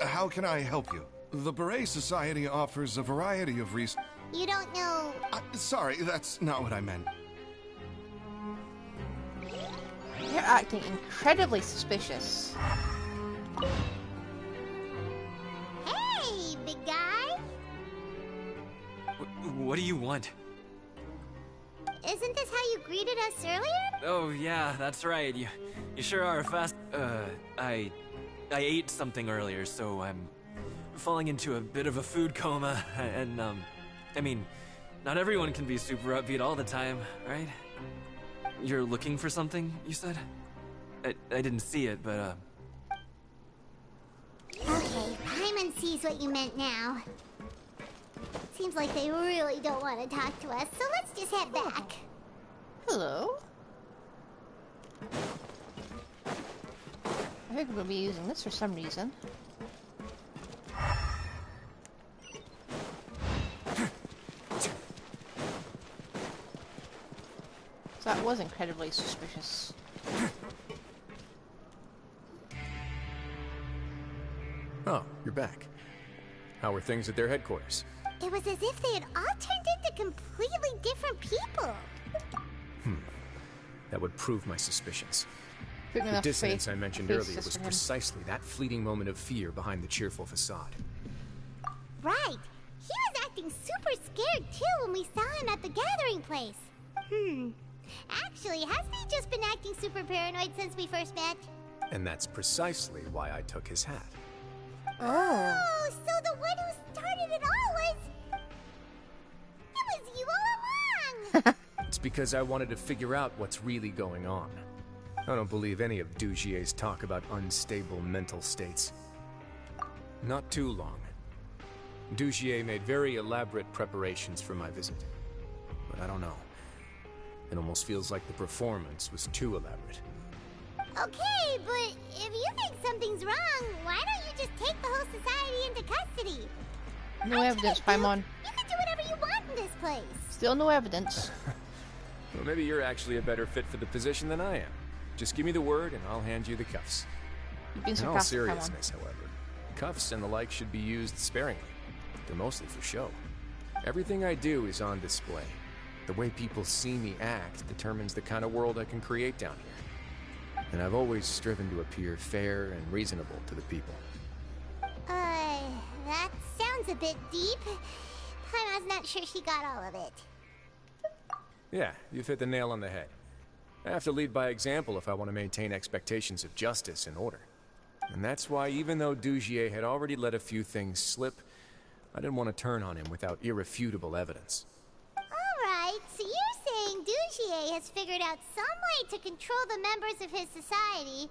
How can I help you? The Beret Society offers a variety of You don't know... sorry, that's not what I meant. You're acting incredibly suspicious. Hey, big guy! What do you want? Isn't this how you greeted us earlier? Oh, yeah, that's right. You sure are fast. I ate something earlier, so I'm falling into a bit of a food coma, and, I mean, not everyone can be super upbeat all the time, right? You're looking for something, you said? I didn't see it, but, Okay, Paimon sees what you meant now. Seems like they really don't want to talk to us, so let's just head back. Hello? I think I'm gonna be using this for some reason. So that was incredibly suspicious. Oh, you're back. How were things at their headquarters? It was as if they had all turned into completely different people. That would prove my suspicions. Putting The enough dissonance faith- I mentioned faith earlier was system in. precisely that fleeting moment of fear behind the cheerful facade. Right. He was acting super scared too when we saw him at the gathering place. Actually, hasn't he just been acting super paranoid since we first met? And that's precisely why I took his hat. Oh, so the one who started it all was... It was you all along! It's because I wanted to figure out what's really going on. I don't believe any of Dugier's talk about unstable mental states. Not too long. Dugier made very elaborate preparations for my visit. But I don't know. It almost feels like the performance was too elaborate. Okay, but if you think something's wrong, why don't you just take the whole society into custody? No evidence, Paimon. You can do whatever you want in this place. Still no evidence. Well, maybe you're actually a better fit for the position than I am. Just give me the word and I'll hand you the cuffs. You've been In all sarcastic, Paimon. seriousness, however, cuffs and the like should be used sparingly. They're mostly for show. Everything I do is on display. The way people see me act determines the kind of world I can create down here. And I've always striven to appear fair and reasonable to the people. That sounds a bit deep. Paimon's not sure she got all of it. Yeah, you've hit the nail on the head. I have to lead by example if I want to maintain expectations of justice and order. And that's why, even though Dugier had already let a few things slip, I didn't want to turn on him without irrefutable evidence. Alright, so you're saying Dugier has figured out some way to control the members of his society.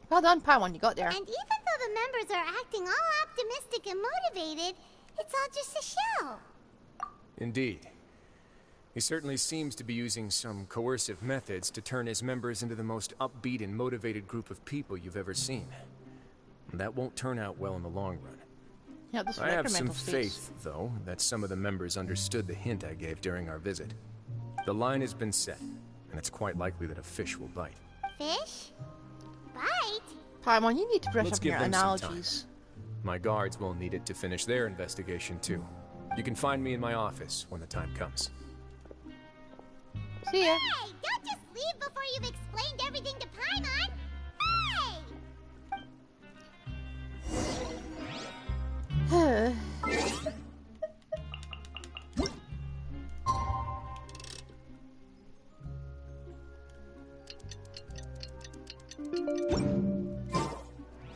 Well done, Paimon, you got there. And even though the members are acting all optimistic and motivated, it's all just a show. Indeed. He certainly seems to be using some coercive methods to turn his members into the most upbeat and motivated group of people you've ever seen. And that won't turn out well in the long run. Yeah, this I have some mental states. faith, though, that some of the members understood the hint I gave during our visit. The line has been set, and it's quite likely that a fish will bite. Fish? Bite? Paimon, you need to brush Let's up give your them some analogies. My guards will need it to finish their investigation, too. You can find me in my office when the time comes. See ya. Hey, don't just leave before you've explained everything to Paimon! Hey!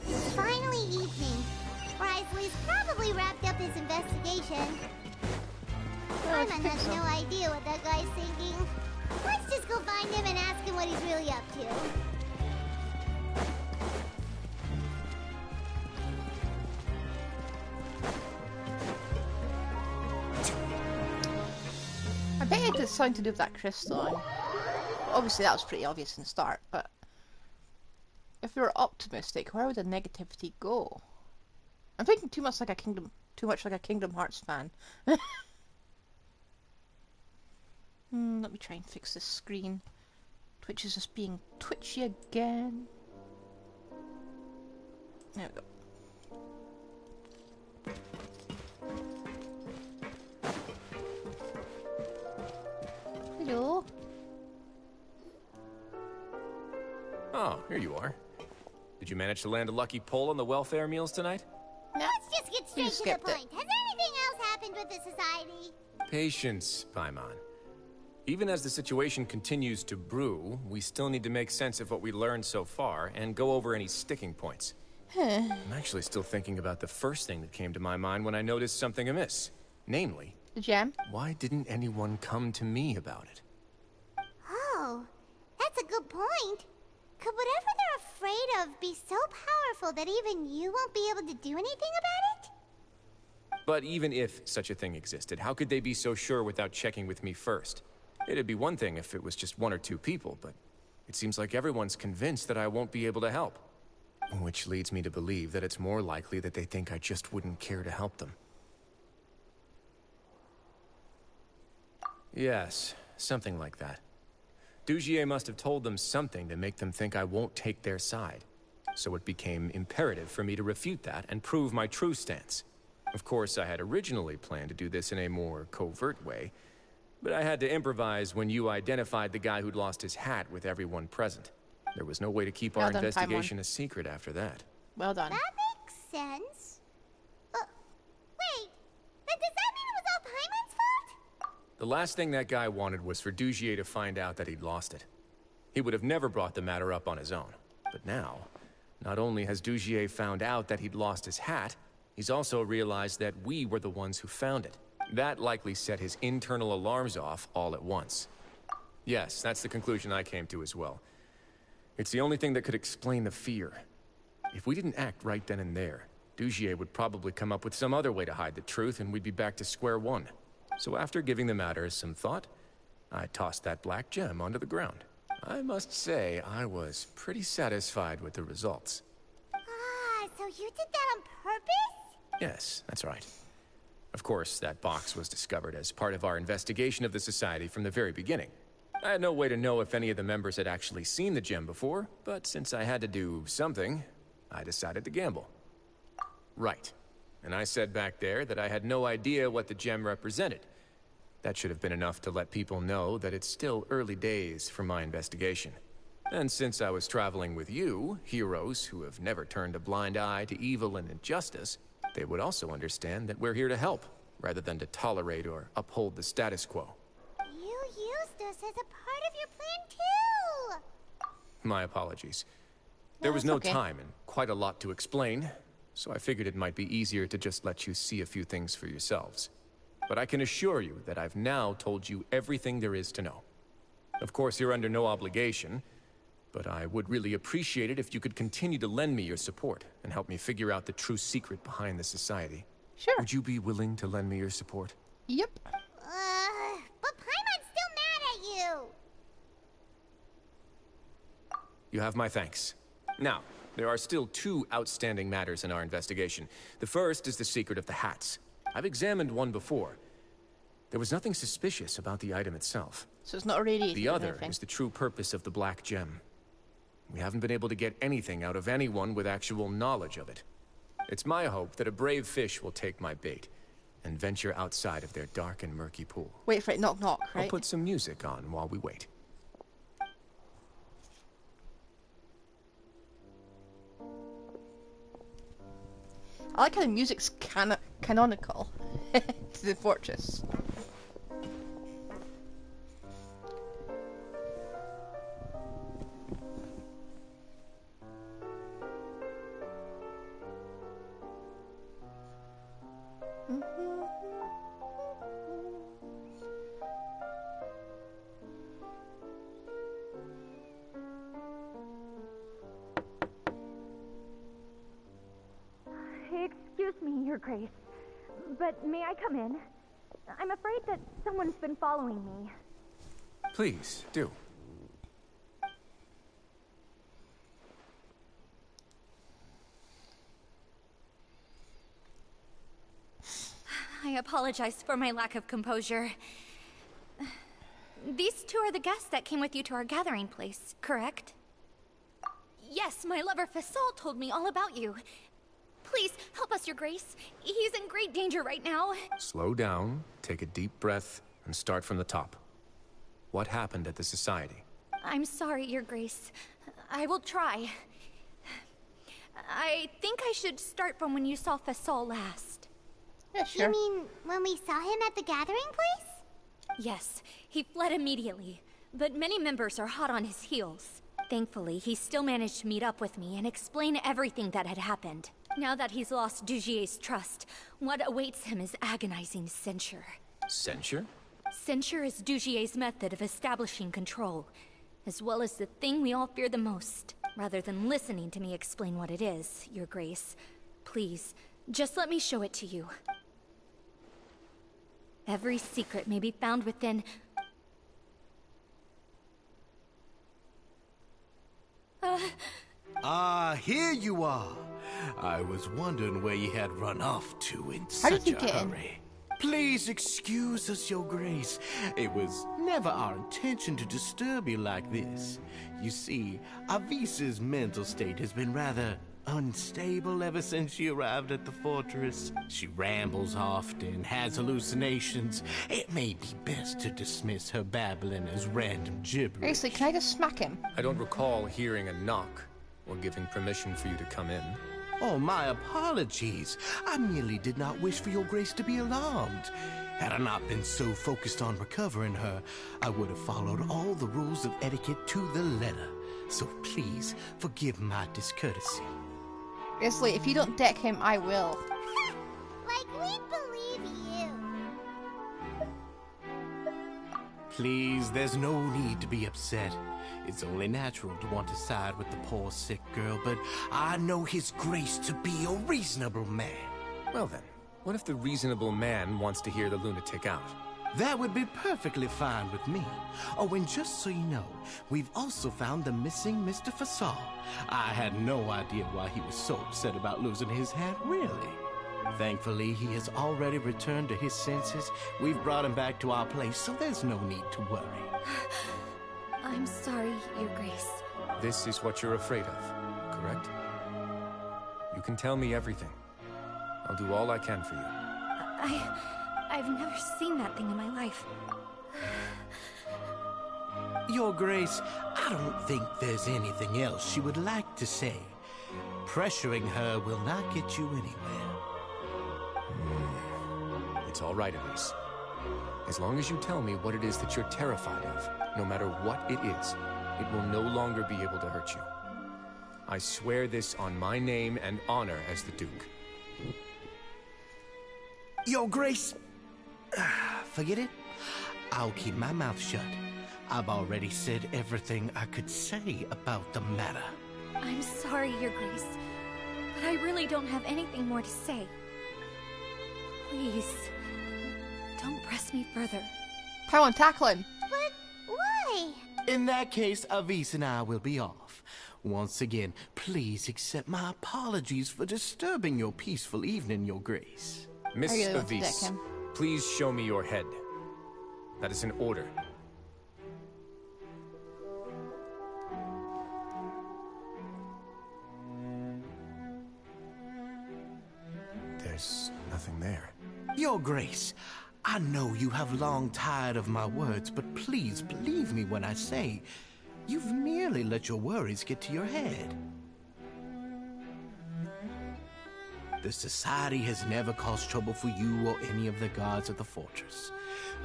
It's finally evening. Wriothesley's probably wrapped up his investigation. Paimon has no idea what that guy's thinking. Let's just go find him and ask him what he's really up to. it's something to do with that crystal. Obviously, that was pretty obvious in the start, but if we were optimistic, where would the negativity go? I'm thinking too much like a Kingdom Hearts fan. Let me try and fix this screen. Twitch is just being twitchy again. There we go. Hello. Oh, here you are. Did you manage to land a lucky pull on the welfare meals tonight? Let's just get straight to the point. Has anything else happened with the society? Patience, Paimon. Even as the situation continues to brew, we still need to make sense of what we learned so far and go over any sticking points. I'm actually still thinking about the first thing that came to my mind when I noticed something amiss. Namely, the gem? Why didn't anyone come to me about it? Oh, that's a good point. Could whatever they're afraid of be so powerful that even you won't be able to do anything about it? But even if such a thing existed, how could they be so sure without checking with me first? It'd be one thing if it was just one or two people, but it seems like everyone's convinced that I won't be able to help. Which leads me to believe that it's more likely that they think I just wouldn't care to help them. Yes, something like that. Dugier must have told them something to make them think I won't take their side. So it became imperative for me to refute that and prove my true stance. Of course, I had originally planned to do this in a more covert way, but I had to improvise when you identified the guy who'd lost his hat with everyone present. There was no way to keep our investigation a secret after that. Well done. That makes sense. Wait, then does that mean it was all Paimon's fault? The last thing that guy wanted was for Dugier to find out that he'd lost it. He would have never brought the matter up on his own. But now, not only has Dugier found out that he'd lost his hat, he's also realized that we were the ones who found it. That likely set his internal alarms off all at once. Yes, that's the conclusion I came to as well. It's the only thing that could explain the fear. If we didn't act right then and there, Dugier would probably come up with some other way to hide the truth and we'd be back to square one. So after giving the matter some thought, I tossed that black gem onto the ground. I must say, I was pretty satisfied with the results. Ah, so you did that on purpose? Yes, that's right. Of course, that box was discovered as part of our investigation of the Society from the very beginning. I had no way to know if any of the members had actually seen the gem before, but since I had to do something, I decided to gamble. Right. And I said back there that I had no idea what the gem represented. That should have been enough to let people know that it's still early days for my investigation. And since I was traveling with you, heroes who have never turned a blind eye to evil and injustice, they would also understand that we're here to help, rather than to tolerate or uphold the status quo. You used us as a part of your plan too! My apologies. There was no time and quite a lot to explain, so I figured it might be easier to just let you see a few things for yourselves. But I can assure you that I've now told you everything there is to know. Of course, you're under no obligation, but I would really appreciate it if you could continue to lend me your support and help me figure out the true secret behind the Society. Sure. Would you be willing to lend me your support? Yep. But Paimon's still mad at you! You have my thanks. Now, there are still two outstanding matters in our investigation. The first is the secret of the hats. I've examined one before. There was nothing suspicious about the item itself. So it's not irradiated. The other is the true purpose of the black gem. We haven't been able to get anything out of anyone with actual knowledge of it. It's my hope that a brave fish will take my bait and venture outside of their dark and murky pool. Wait for it, knock knock, right? I'll put some music on while we wait. I like how the music's canonical to the fortress. Excuse me, Your Grace, but may I come in? I'm afraid that someone's been following me. Please, do. I apologize for my lack of composure. These two are the guests that came with you to our gathering place, correct? Yes, my lover Fasol told me all about you. Please, help us, Your Grace. He's in great danger right now. Slow down, take a deep breath, and start from the top. What happened at the Society? I'm sorry, Your Grace. I will try. I think I should start from when you saw Fasol last. Yeah, sure. You mean when we saw him at the gathering place? Yes, he fled immediately, but many members are hot on his heels. Thankfully, he still managed to meet up with me and explain everything that had happened. Now that he's lost Dugier's trust, what awaits him is agonizing censure. Censure? Censure is Dugier's method of establishing control, as well as the thing we all fear the most. Rather than listening to me explain what it is, Your Grace, please, just let me show it to you. Every secret may be found within... Here you are. I was wondering where you had run off to in How did such you a get in? hurry. Please excuse us, Your Grace. It was never our intention to disturb you like this. You see, Avisa's mental state has been rather unstable ever since she arrived at the fortress. She rambles often, has hallucinations. It may be best to dismiss her babbling as random gibberish. Seriously, can I just smack him? I don't recall hearing a knock or giving permission for you to come in. Oh, my apologies. I merely did not wish for Your Grace to be alarmed. Had I not been so focused on recovering her, I would have followed all the rules of etiquette to the letter. So please, forgive my discourtesy. Seriously, if you don't deck him, I will. Like, we believe you. Please, there's no need to be upset. It's only natural to want to side with the poor sick girl, but I know His Grace to be a reasonable man. Well then, what if the reasonable man wants to hear the lunatic out? That would be perfectly fine with me. Oh, and just so you know, we've also found the missing Mr. Fasol. I had no idea why he was so upset about losing his hat, really. Thankfully, he has already returned to his senses. We've brought him back to our place, so there's no need to worry. I'm sorry, Your Grace. This is what you're afraid of, correct? You can tell me everything. I'll do all I can for you. I've never seen that thing in my life. Your Grace, I don't think there's anything else she would like to say. Pressuring her will not get you anywhere. It's all right, Elise. As long as you tell me what it is that you're terrified of, no matter what it is, it will no longer be able to hurt you. I swear this on my name and honor as the Duke. Your Grace, forget it. I'll keep my mouth shut. I've already said everything I could say about the matter. I'm sorry, Your Grace, but I really don't have anything more to say. Please, don't press me further. Come on, tackle him. But why? In that case, Avis and I will be off. Once again, please accept my apologies for disturbing your peaceful evening, Your Grace. Miss I really want to deck Avis, him. please show me your head. That is an order. There's nothing there. Your Grace, I know you have long tired of my words, but please believe me when I say you've merely let your worries get to your head. The Society has never caused trouble for you or any of the guards of the fortress.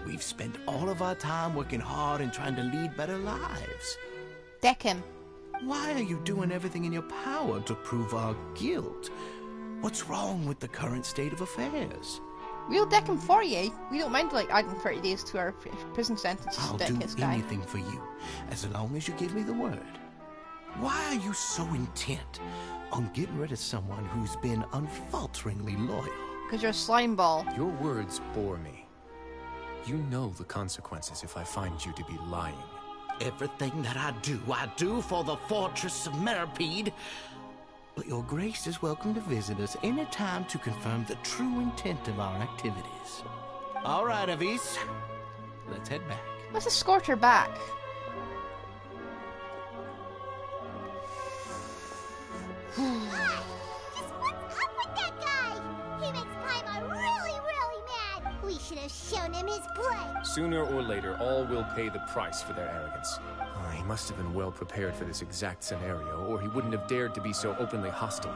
We've spent all of our time working hard and trying to lead better lives. Deck him. Why are you doing everything in your power to prove our guilt? What's wrong with the current state of affairs? We'll deck him for you. We don't mind, like, adding 30 days to our prison sentence to I'll deck do this guy. anything for you, as long as you give me the word. Why are you so intent on getting rid of someone who's been unfalteringly loyal? Because you're a slime ball. Your words bore me. You know the consequences if I find you to be lying. Everything that I do for the Fortress of Meripede. But your grace is welcome to visit us any time to confirm the true intent of our activities. All right, Avis. Let's head back. Let's escort her back. Just what's up with that guy? He makes Paimon really, really mad. We should have shown him his play. Sooner or later, all will pay the price for their arrogance. He must have been well prepared for this exact scenario, or he wouldn't have dared to be so openly hostile.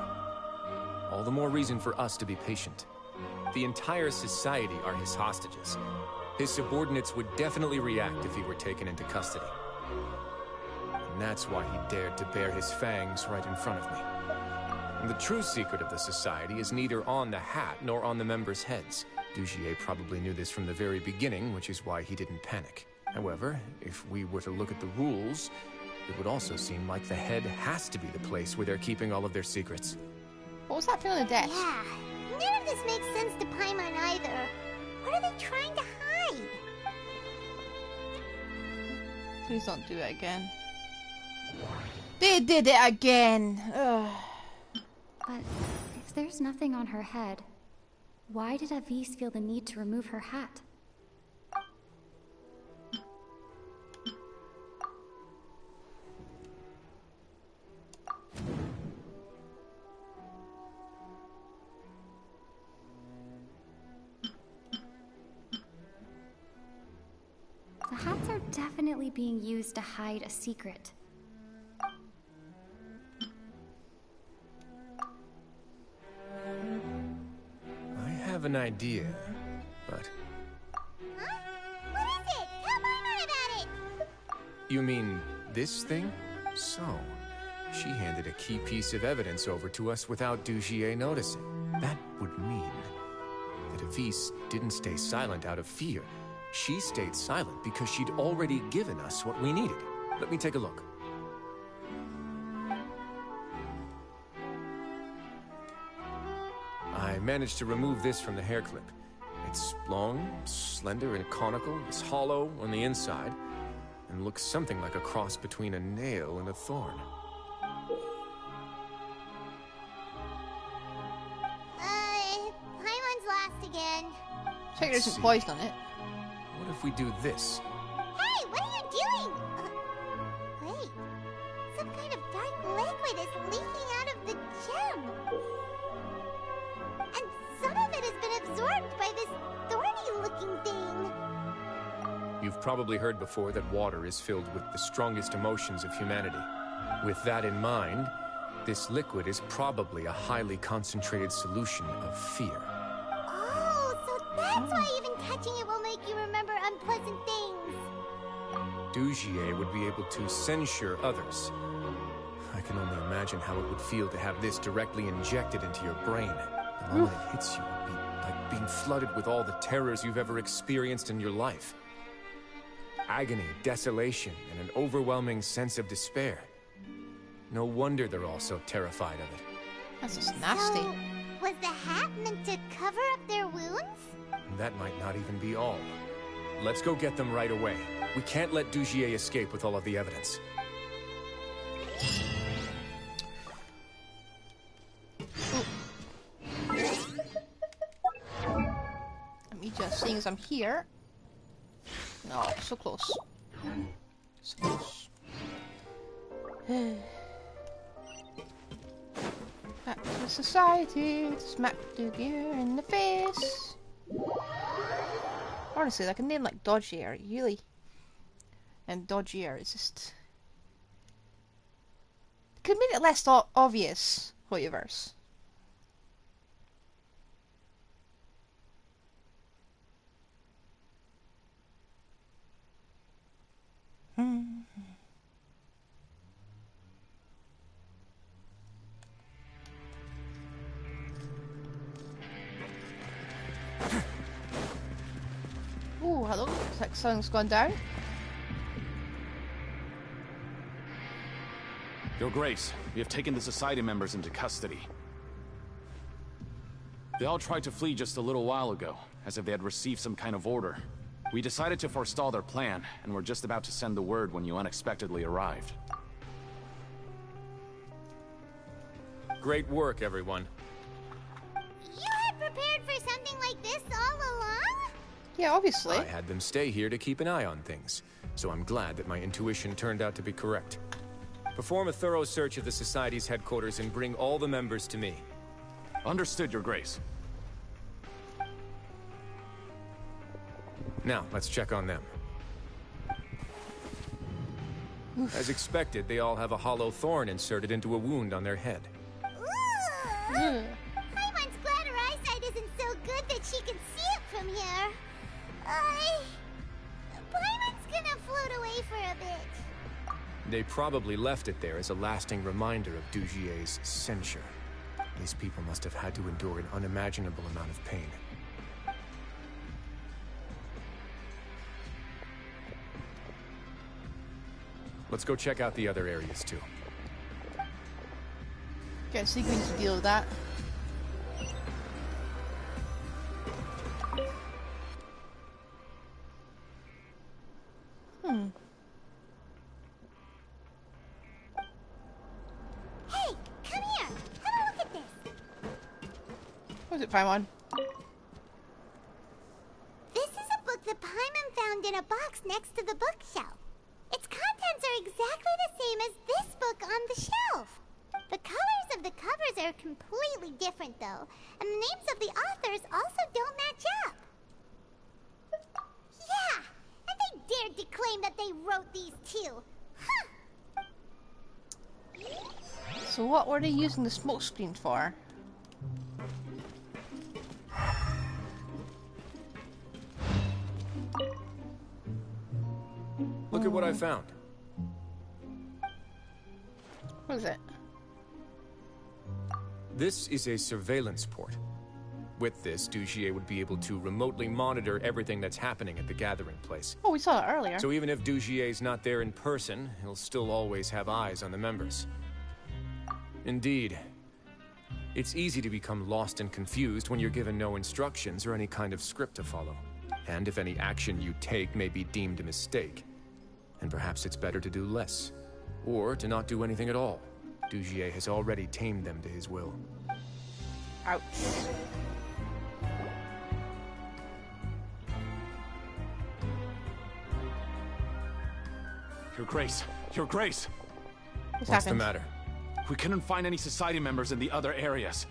All the more reason for us to be patient. The entire society are his hostages. His subordinates would definitely react if he were taken into custody. And that's why he dared to bare his fangs right in front of me. And the true secret of the society is neither on the hat nor on the members' heads. Dugier probably knew this from the very beginning, which is why he didn't panic. However, if we were to look at the rules, it would also seem like the head has to be the place where they're keeping all of their secrets. What was that feeling of death? Yeah, none of this makes sense to Paimon either. What are they trying to hide? Please don't do it again. They did it again! Ugh. But if there's nothing on her head, why did Avis feel the need to remove her hat? The hats are definitely being used to hide a secret. I have an idea, but... Huh? What is it? Tell Paimon about it! You mean this thing? So, she handed a key piece of evidence over to us without Dugier noticing. That would mean that Avis didn't stay silent out of fear. She stayed silent because she'd already given us what we needed. Let me take a look. I managed to remove this from the hair clip. It's long, slender, and conical. It's hollow on the inside, and looks something like a cross between a nail and a thorn. Paimon's lost again. Check there's some poison on it. What if we do this? Hey, what are you doing? Wait. Some kind of dark liquid is leaking out of the gem. And some of it has been absorbed by this thorny-looking thing. You've probably heard before that water is filled with the strongest emotions of humanity. With that in mind, this liquid is probably a highly concentrated solution of fear. Oh, so that's why even touching it will make you remember unpleasant things. Dugier would be able to censure others. I can only imagine how it would feel to have this directly injected into your brain. The moment it hits you would be like being flooded with all the terrors you've ever experienced in your life. Agony, desolation, and an overwhelming sense of despair. No wonder they're all so terrified of it. That's just nasty. So, was the hat meant to cover up their wounds? That might not even be all. Let's go get them right away. We can't let Dugier escape with all of the evidence. Let me just, seeing as I'm here. No, so close. So close. Back to the society, smack the gear in the face. Honestly, like a name like Dodgier, really. And Dodgier is just... Could make it less obvious, Hoyoverse. Ooh, hello. Looks like something's gone down. Your Grace, we have taken the Society members into custody. They all tried to flee just a little while ago, as if they had received some kind of order. We decided to forestall their plan, and were just about to send the word when you unexpectedly arrived. Great work, everyone. You had prepared for something like this all along? Yeah, obviously. I had them stay here to keep an eye on things, so I'm glad that my intuition turned out to be correct. Perform a thorough search of the Society's headquarters and bring all the members to me. Understood, Your Grace. Now, let's check on them. As expected, they all have a hollow thorn inserted into a wound on their head. Ooh! Paimon's glad her eyesight isn't so good that she can see it from here. Paimon's gonna float away for a bit. They probably left it there as a lasting reminder of Dugier's censure. These people must have had to endure an unimaginable amount of pain. Let's go check out the other areas, too. Okay, so you're going to deal with that. Hey, come here. Have a look at this. What is it, Paimon? This is a book that Paimon found in a box next to the bookshelf. Its contents are exactly the same as this book on the shelf. The colors of the covers are completely different, though, and the names of the authors also don't match up. Yeah, and they dared to claim that they wrote these too. Huh. So what were they using the smoke screen for? Look at what I found. What is it? This is a surveillance port. With this, Dugier would be able to remotely monitor everything that's happening at the gathering place. Oh, we saw it earlier. So even if Dugier's not there in person, he'll still always have eyes on the members. Indeed. It's easy to become lost and confused when you're given no instructions or any kind of script to follow. And if any action you take may be deemed a mistake. And perhaps it's better to do less. Or to not do anything at all. Dugier has already tamed them to his will. Ouch. Your Grace! Your Grace! What's the matter? We couldn't find any Society members in the other areas.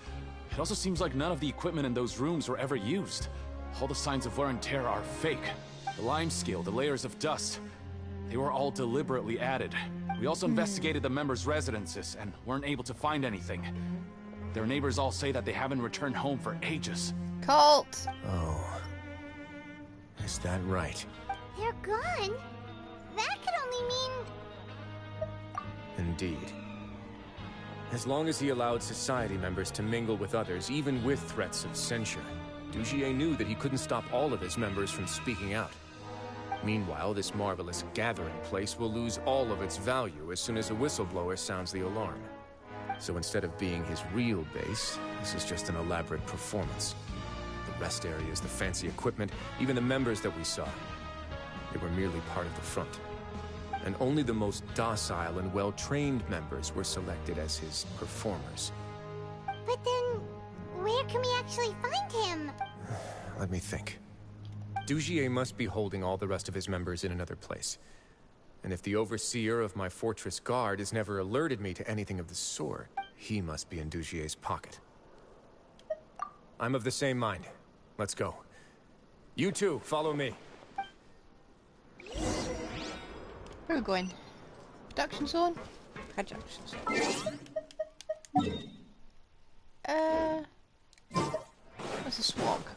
It also seems like none of the equipment in those rooms were ever used. All the signs of wear and tear are fake. The limescale, the layers of dust, they were all deliberately added. We also investigated the members' residences and weren't able to find anything. Their neighbors all say that they haven't returned home for ages. Cult! Oh. Is that right? They're gone? That could only mean... Indeed. As long as he allowed Society members to mingle with others, even with threats of censure, Dugier knew that he couldn't stop all of his members from speaking out. Meanwhile, this marvelous gathering place will lose all of its value as soon as a whistleblower sounds the alarm. So instead of being his real base, this is just an elaborate performance. The rest areas, the fancy equipment, even the members that we saw, they were merely part of the front. And only the most docile and well-trained members were selected as his performers. But then, where can we actually find him? Let me think. Dugier must be holding all the rest of his members in another place. And if the overseer of my fortress guard has never alerted me to anything of the sort, he must be in Dugier's pocket. I'm of the same mind. Let's go. You two, follow me. Where are we going? Production zone? Production zone. What's a swamp?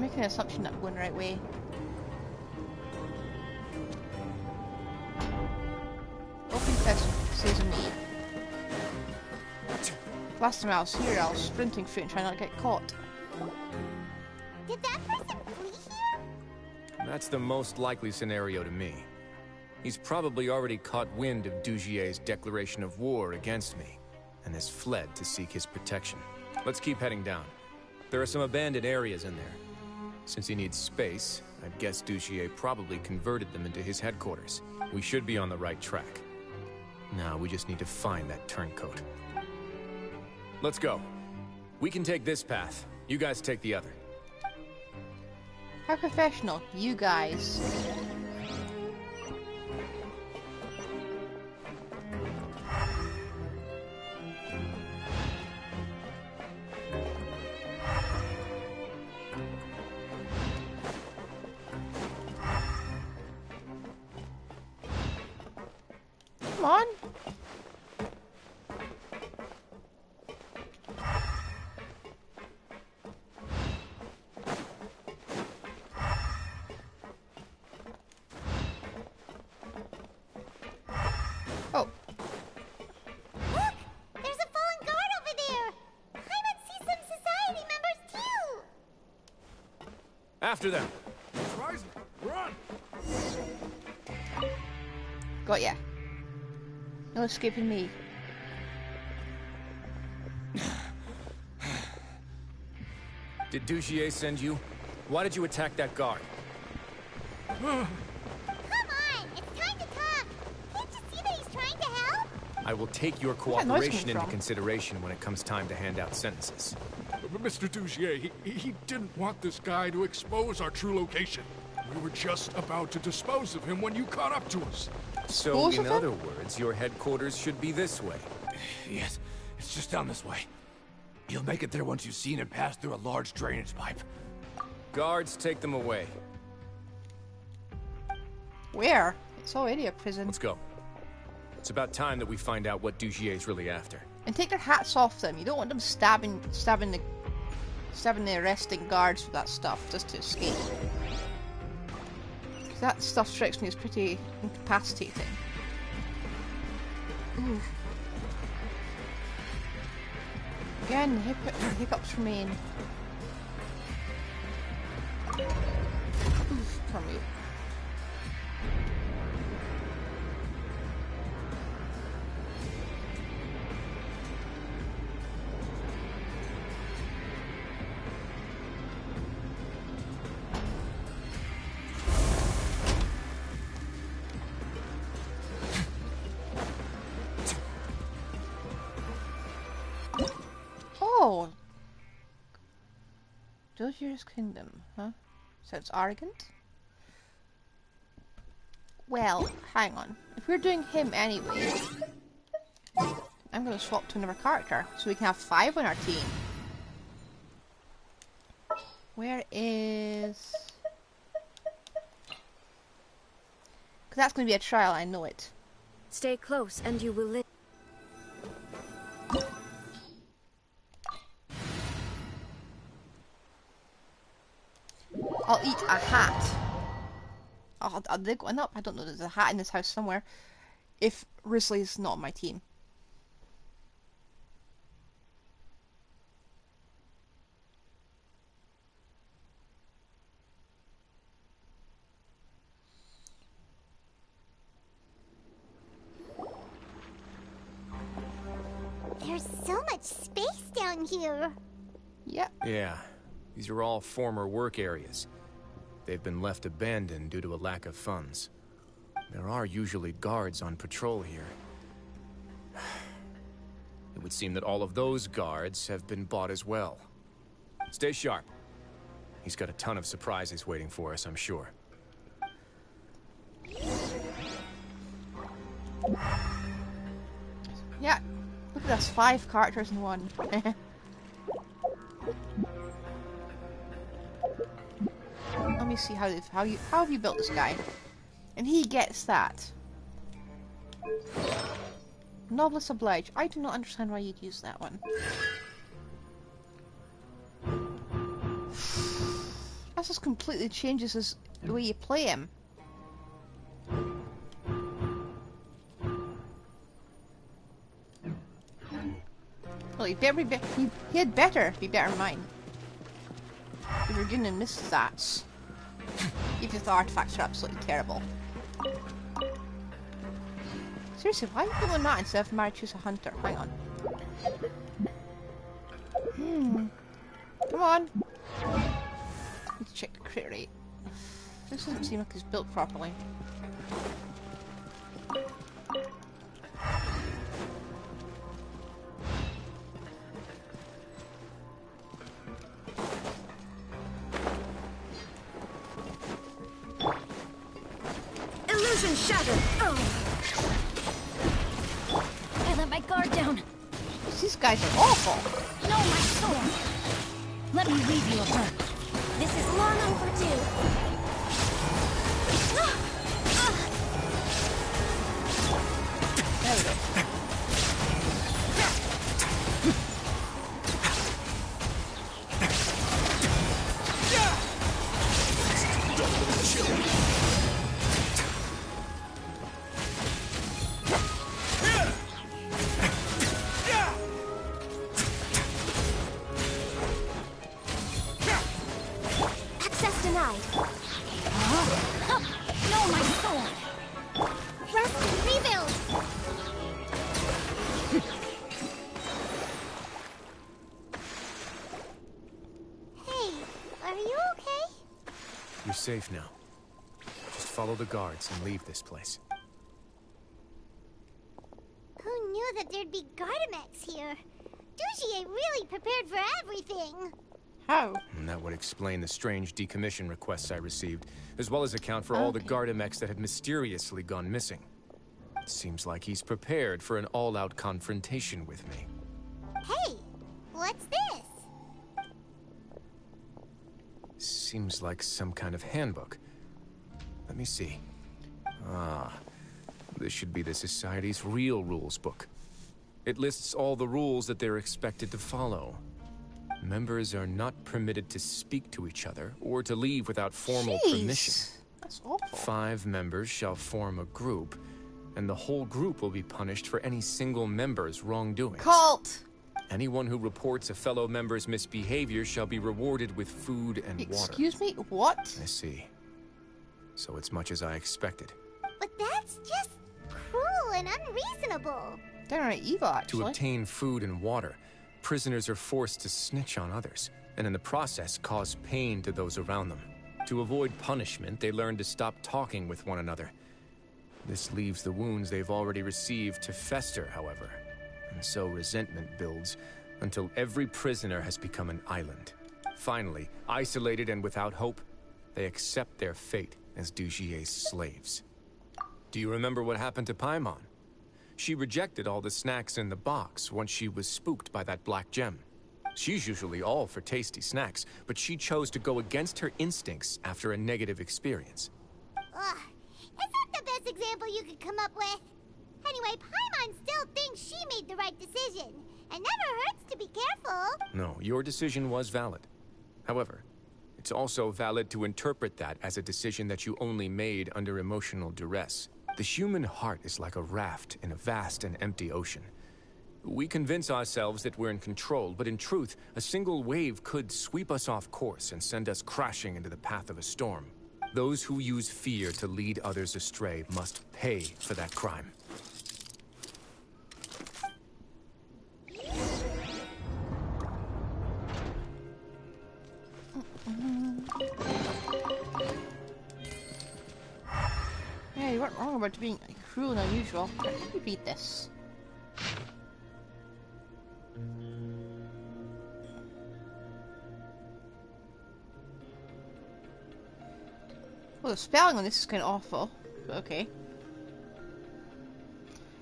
making an assumption that I'm going the right way. Open sesame. Last time I was here, I was sprinting through and trying not to get caught. Did that person flee here? That's the most likely scenario to me. He's probably already caught wind of Dugier's declaration of war against me, and has fled to seek his protection. Let's keep heading down. There are some abandoned areas in there. Since he needs space, I'd guess Dugier probably converted them into his headquarters. We should be on the right track. Now we just need to find that turncoat. Let's go. We can take this path. You guys take the other. How professional, you guys. Come on. Oh. Look! There's a fallen guard over there! Paimon sees some society members too! After them. Rise, run! Got ya. No escaping me. Did Dugier send you? Why did you attack that guard? Come on! It's time to talk! Can't you see that he's trying to help? I will take your Where's that noise cooperation coming into from? consideration when it comes time to hand out sentences. Mr. Dugier, he didn't want this guy to expose our true location. We were just about to dispose of him when you caught up to us. So, in other words, your headquarters should be this way. Yes, it's just down this way. You'll make it there once you've seen it pass through a large drainage pipe. Guards, take them away. Where? It's already a prison. Let's go. It's about time that we find out what Dugier's really after. And take their hats off them. You don't want them stabbing the arresting guards with that stuff just to escape. 'Cause that stuff strikes me as pretty incapacitating. Ooh. Again, hiccups remain. Oof, for me. Oh! Dugier's kingdom, huh? Sounds arrogant. Well, hang on. If we're doing him anyway, I'm gonna swap to another character so we can have 5 on our team. Where is... Because that's gonna be a trial, I know it. Stay close and you will live. I'll eat a hat. I'll dig one up. I don't know, there's a hat in this house somewhere. If Wriothesley's not on my team. There's so much space down here. Yep. Yeah, these are all former work areas. They've been left abandoned due to a lack of funds. There are usually guards on patrol here. It would seem that all of those guards have been bought as well. Stay sharp. He's got a ton of surprises waiting for us, I'm sure. Yeah. Look at us, 5 characters in one. Let me see how have you built this guy? And he gets that. Noblesse oblige. I do not understand why you'd use that one. That just completely changes the way you play him. Well, he had better be better in mine. If you're doing miss stats. Even if the artifacts are absolutely terrible. Seriously, why are you doing that instead of marry choose a hunter? Hang on. Come on. Need to check the crit rate. This doesn't seem like it's built properly. Illusion shattered! Oh. I let my guard down. These guys are awful. No, my sword! Let me leave you alone. This is long overdue. There we go. Access denied. No, my sword! Rest and rebuild. Hey, are you okay? You're safe now. Just follow the guards and leave this place. Who knew that there'd be Gardamex here? Dugier really prepared for everything. How? And that would explain the strange decommission requests I received, as well as account for all the Gardamex that had mysteriously gone missing. It seems like he's prepared for an all-out confrontation with me. Hey, what's this? Seems like some kind of handbook. Let me see. Ah, this should be the Society's real rules book. It lists all the rules that they're expected to follow. Members are not permitted to speak to each other or to leave without formal permission. That's awful. 5 members shall form a group, and the whole group will be punished for any single member's wrongdoings. Cult! Anyone who reports a fellow member's misbehavior shall be rewarded with food and water. Excuse me? What? I see. So it's much as I expected. But that's just cruel and unreasonable. Downright evil, actually. To obtain food and water, prisoners are forced to snitch on others, and in the process cause pain to those around them. To avoid punishment, they learn to stop talking with one another. This leaves the wounds they've already received to fester, however. And so resentment builds until every prisoner has become an island. Finally, isolated and without hope, they accept their fate as Dugier's slaves. Do you remember what happened to Paimon? She rejected all the snacks in the box once she was spooked by that black gem. She's usually all for tasty snacks, but she chose to go against her instincts after a negative experience. Ugh, is that the best example you could come up with? Anyway, Paimon still thinks she made the right decision. It never hurts to be careful. No, your decision was valid. However, it's also valid to interpret that as a decision that you only made under emotional duress. The human heart is like a raft in a vast and empty ocean. We convince ourselves that we're in control, but in truth, a single wave could sweep us off course and send us crashing into the path of a storm. Those who use fear to lead others astray must pay for that crime. Yeah, you weren't wrong about being cruel and unusual. Let me read this. Well, the spelling on this is kind of awful, but okay.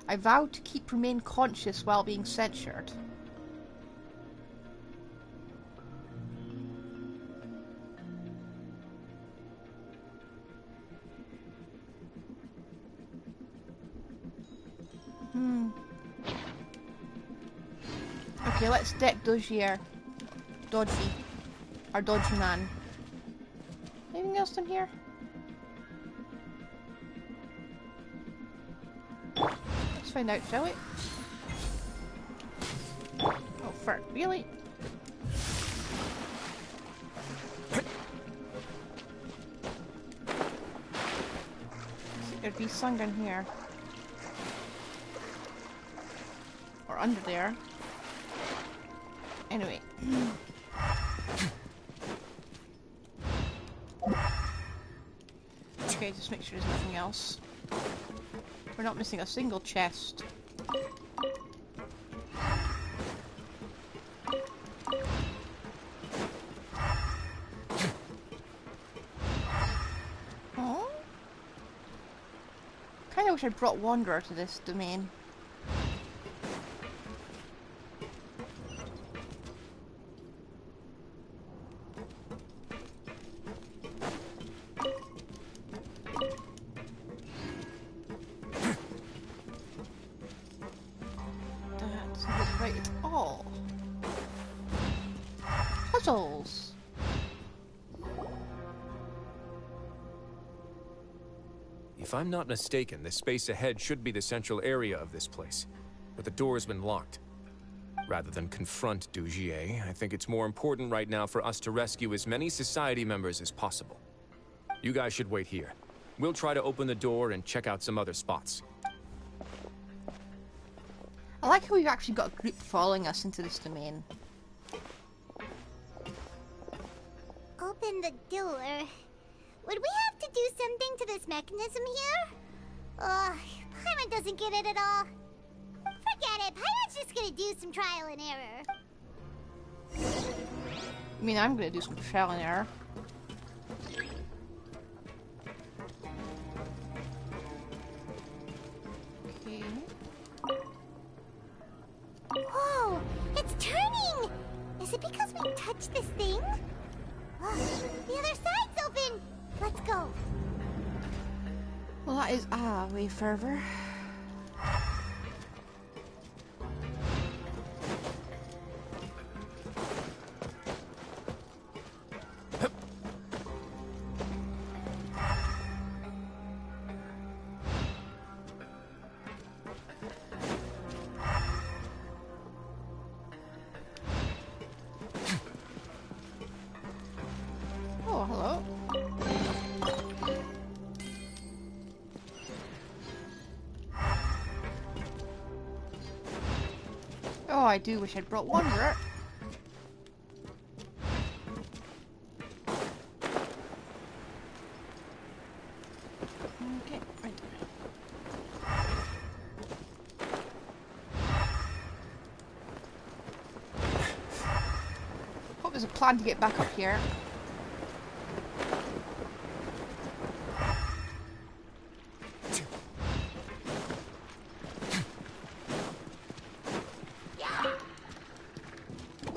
I vow to remain conscious while being censured. Okay, let's deck Dugier. Dodgy. Our dodgy man. Anything else in here? Let's find out, shall we? Oh, fart, really? There'd be some in here. Or under there. Anyway. Okay, just make sure there's nothing else. We're not missing a single chest. Oh? Kinda wish I'd brought Wanderer to this domain. Puzzles. If I'm not mistaken, the space ahead should be the central area of this place, but the door has been locked. Rather than confront Dugier, I think it's more important right now for us to rescue as many society members as possible. You guys should wait here. We'll try to open the door and check out some other spots. I like how we've actually got a group following us into this domain. Open the door. Would we have to do something to this mechanism here? Ugh, Paimon doesn't get it at all. Forget it, Paimon's just gonna do some trial and error. I mean, I'm gonna do some trial and error. Okay. Whoa, it's turning! Is it because we touched this thing? The other side's open! Let's go. Well, that is way further. Oh, hello. Oh, I do wish I'd brought Wanderer. Okay, right. Hope there's a plan to get back up here.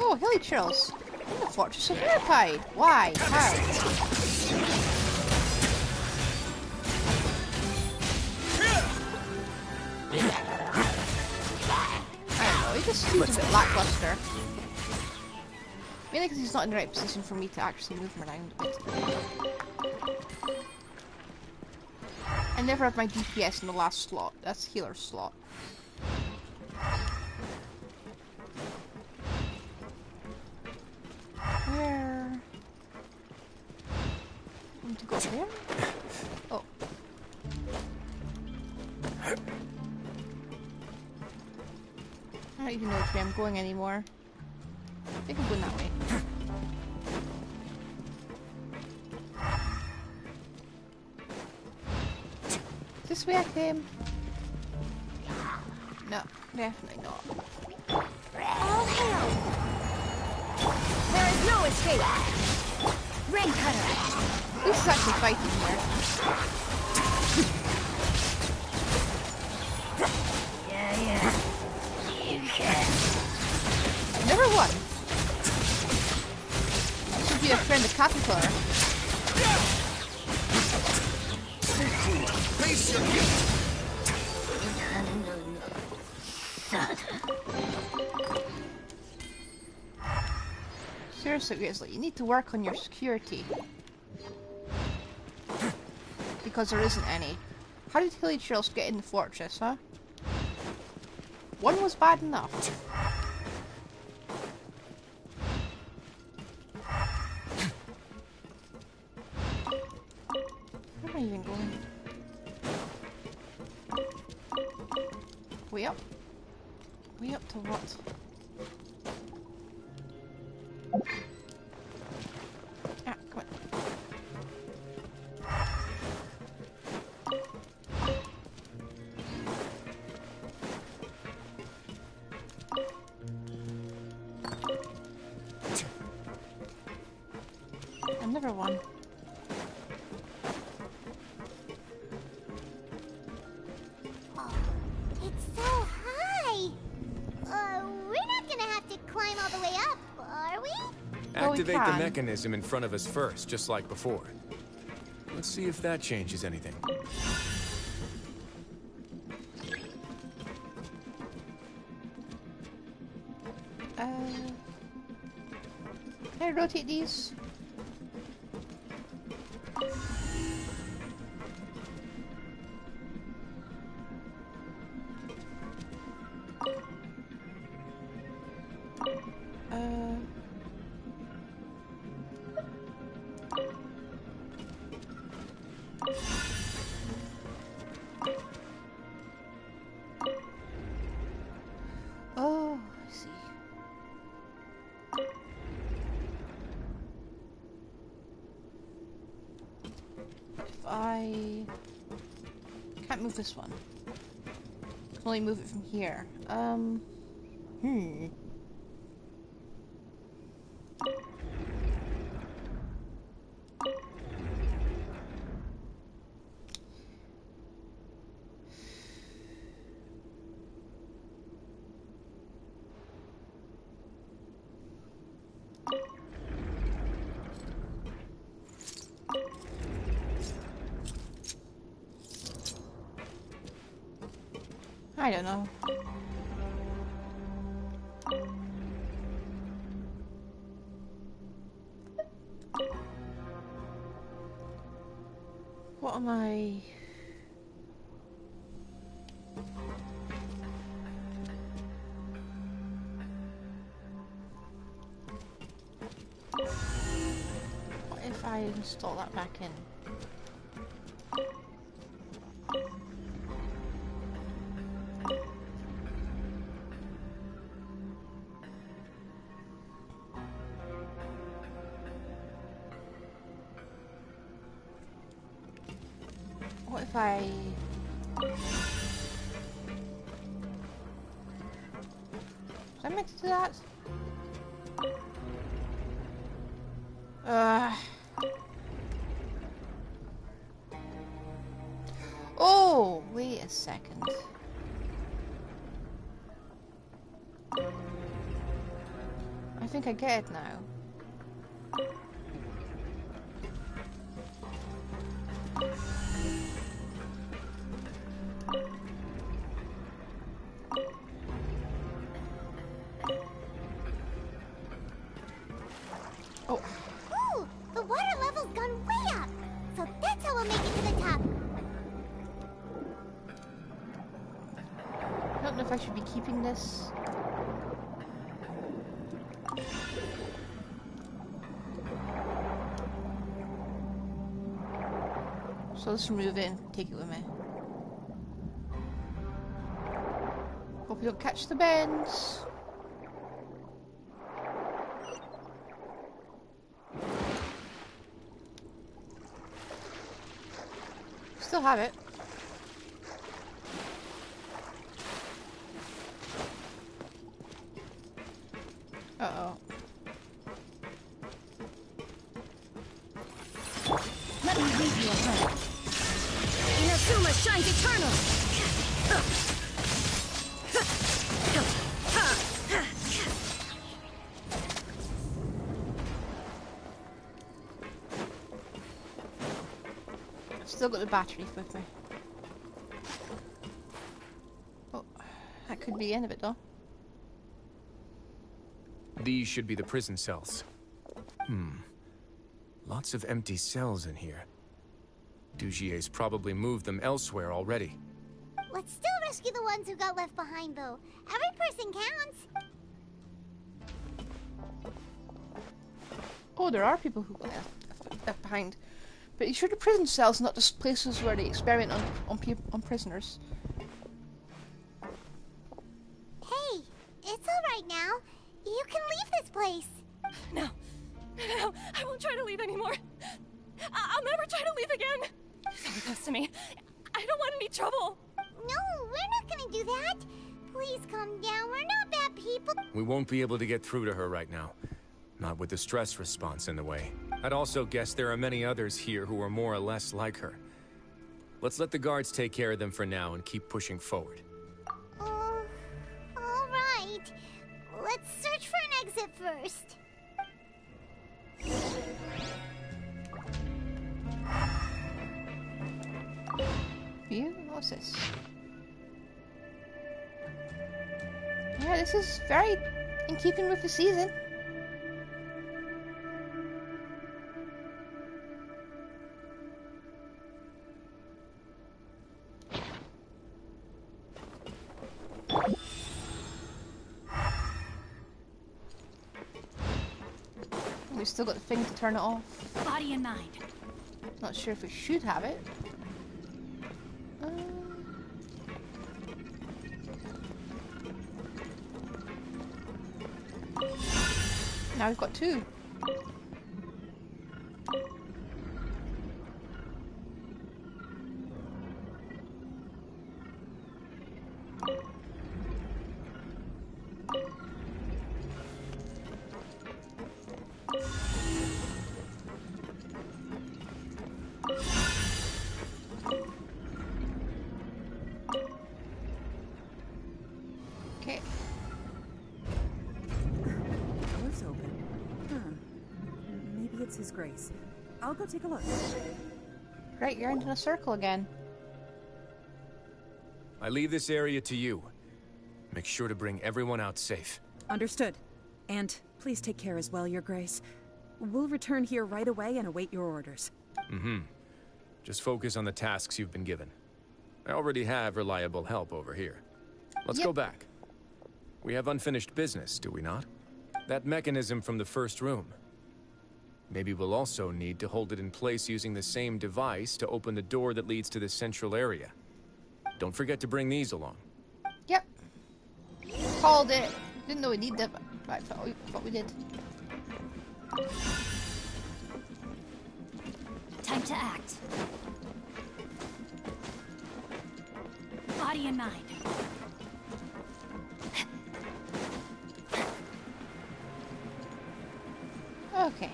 Oh, hilly trails. In the Fortress of Herpide. Why? How? I don't know, he just seems a bit lackluster. Mainly because he's not in the right position for me to actually move him around a bit. I never have my DPS in the last slot. That's healer slot. Where? I need to go there? Oh. I don't even know which way I'm going anymore. I think I'm going that way. This way I came? No, definitely not. All hail! There is no escape! Rain cutter! This is actually fighting here. Yeah. You can. Never won. Should be a friend of Caterpillar. Face your gift! Seriously, Wriothesley, you need to work on your security. because there isn't any. How did Hilly Churls get in the fortress, huh? One was bad enough. Where am I even going? Way up? Way up to what? Ah, come on. Another one. Oh, it's so high. We're not gonna have to climb all the way up, are we? Activate the mechanism in front of us first, just like before. Let's see if that changes anything. Can I rotate these? Oh, I see. If I can't move this one, I can only move it from here. I don't know. What am I? What if I install that back in? What if I... Was I meant to do that? Oh, wait a second. I think I get it now. Ooh, the water level's gone way up. So that's how we'll make it to the top. I don't know if I should be keeping this. So let's remove it and take it with me. Hope you don't catch the bends. Still have it. Uh-oh. Let me lead you ahead. Inazuma shines eternal! Still got the battery with me. Oh, that could be the end of it though. These should be the prison cells. Lots of empty cells in here. Dugier's probably moved them elsewhere already. Let's still rescue the ones who got left behind, though. Every person counts. Oh, there are people who got left behind. But you sure the prison cells, not just places where they experiment on prisoners. Hey, it's alright now. You can leave this place. No. No, I won't try to leave anymore. I'll never try to leave again. Don't be close to me. I don't want any trouble. No, we're not gonna do that. Please calm down. We're not bad people. We won't be able to get through to her right now. Not with the stress response in the way. I'd also guess there are many others here who are more or less like her. Let's let the guards take care of them for now and keep pushing forward. Alright. Let's search for an exit first. View? What's this? Yeah, this is very in keeping with the season. We still got the thing to turn it off. Body in mind. Not sure if we should have it. Now we've got two. Okay. Door's open. Maybe it's His Grace. I'll go take a look. Right, you're into a circle again. I leave this area to you. Make sure to bring everyone out safe. Understood. And please take care as well, Your Grace. We'll return here right away and await your orders. Just focus on the tasks you've been given. I already have reliable help over here. Let's go back. We have unfinished business, do we not? That mechanism from the first room. Maybe we'll also need to hold it in place using the same device to open the door that leads to the central area. Don't forget to bring these along. Yep. Called it. Didn't know we needed it, but I thought we did. Time to act. Body in mind. Okay.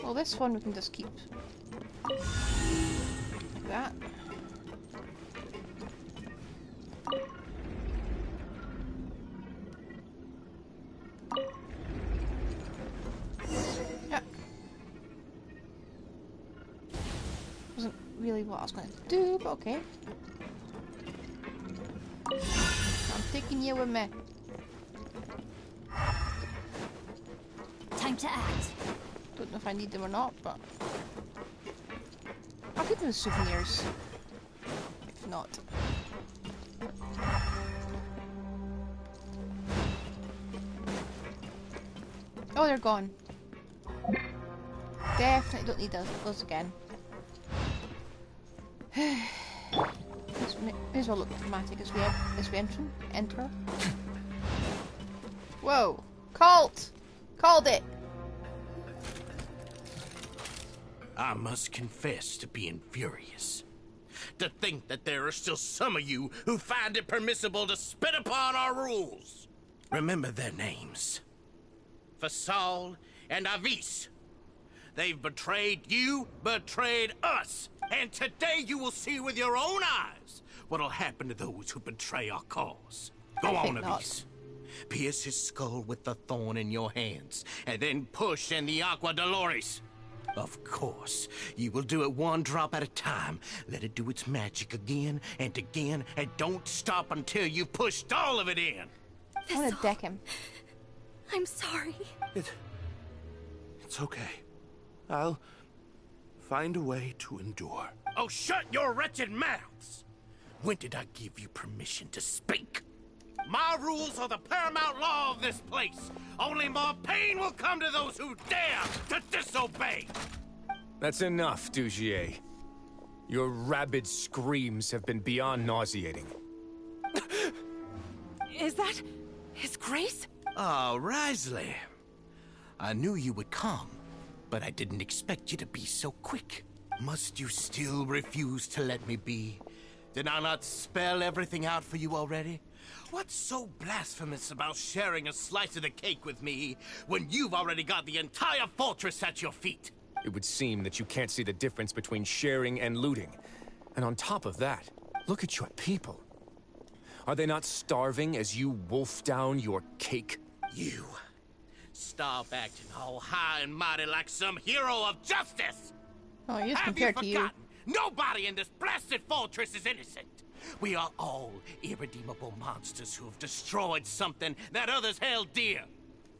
Well, this one we can just keep like that. Yeah. Wasn't really what I was going to do, but okay. I'm taking you with me. Time to act. Don't know if I need them or not, but I'll keep them as souvenirs. If not. Oh, they're gone. Definitely don't need those again. May as well look dramatic as we enter. Whoa! Cult! Called it! I must confess to being furious. To think that there are still some of you who find it permissible to spit upon our rules. Remember their names. Fasal and Avis. They've betrayed you, betrayed us. And today you will see with your own eyes what'll happen to those who betray our cause. Go on, Avis. Pierce his skull with the thorn in your hands, and then push in the Aqua Dolores. Of course. You will do it one drop at a time. Let it do its magic again, and don't stop until you've pushed all of it in. I want to deck him. I'm sorry. It's okay. I'll find a way to endure. Oh, shut your wretched mouths! When did I give you permission to speak? My rules are the paramount law of this place. Only more pain will come to those who dare to disobey. That's enough, Dugier. Your rabid screams have been beyond nauseating. Is that His Grace? Oh, Wriothesley. I knew you would come, but I didn't expect you to be so quick. Must you still refuse to let me be? Did I not spell everything out for you already? What's so blasphemous about sharing a slice of the cake with me when you've already got the entire fortress at your feet? It would seem that you can't see the difference between sharing and looting. And on top of that, look at your people. Are they not starving as you wolf down your cake? You stop acting all high and mighty like some hero of justice! Oh, he is compared to you. Nobody in this blasted fortress is innocent. We are all irredeemable monsters who have destroyed something that others held dear.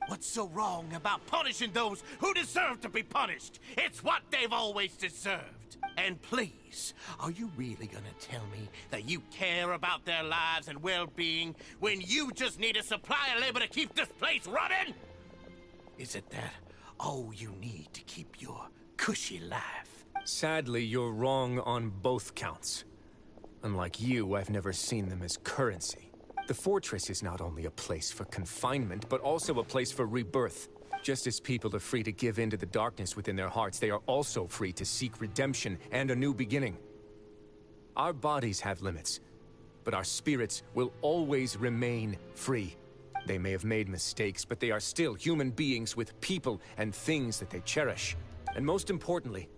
What's so wrong about punishing those who deserve to be punished? It's what they've always deserved. And please, are you really gonna tell me that you care about their lives and well-being when you just need a supply of labor to keep this place running? Is it that all you need to keep your cushy life? Sadly, you're wrong on both counts. Unlike you, I've never seen them as currency. The fortress is not only a place for confinement, but also a place for rebirth. Just as people are free to give in to the darkness within their hearts, they are also free to seek redemption and a new beginning. Our bodies have limits, but our spirits will always remain free. They may have made mistakes, but they are still human beings with people and things that they cherish. And most importantly,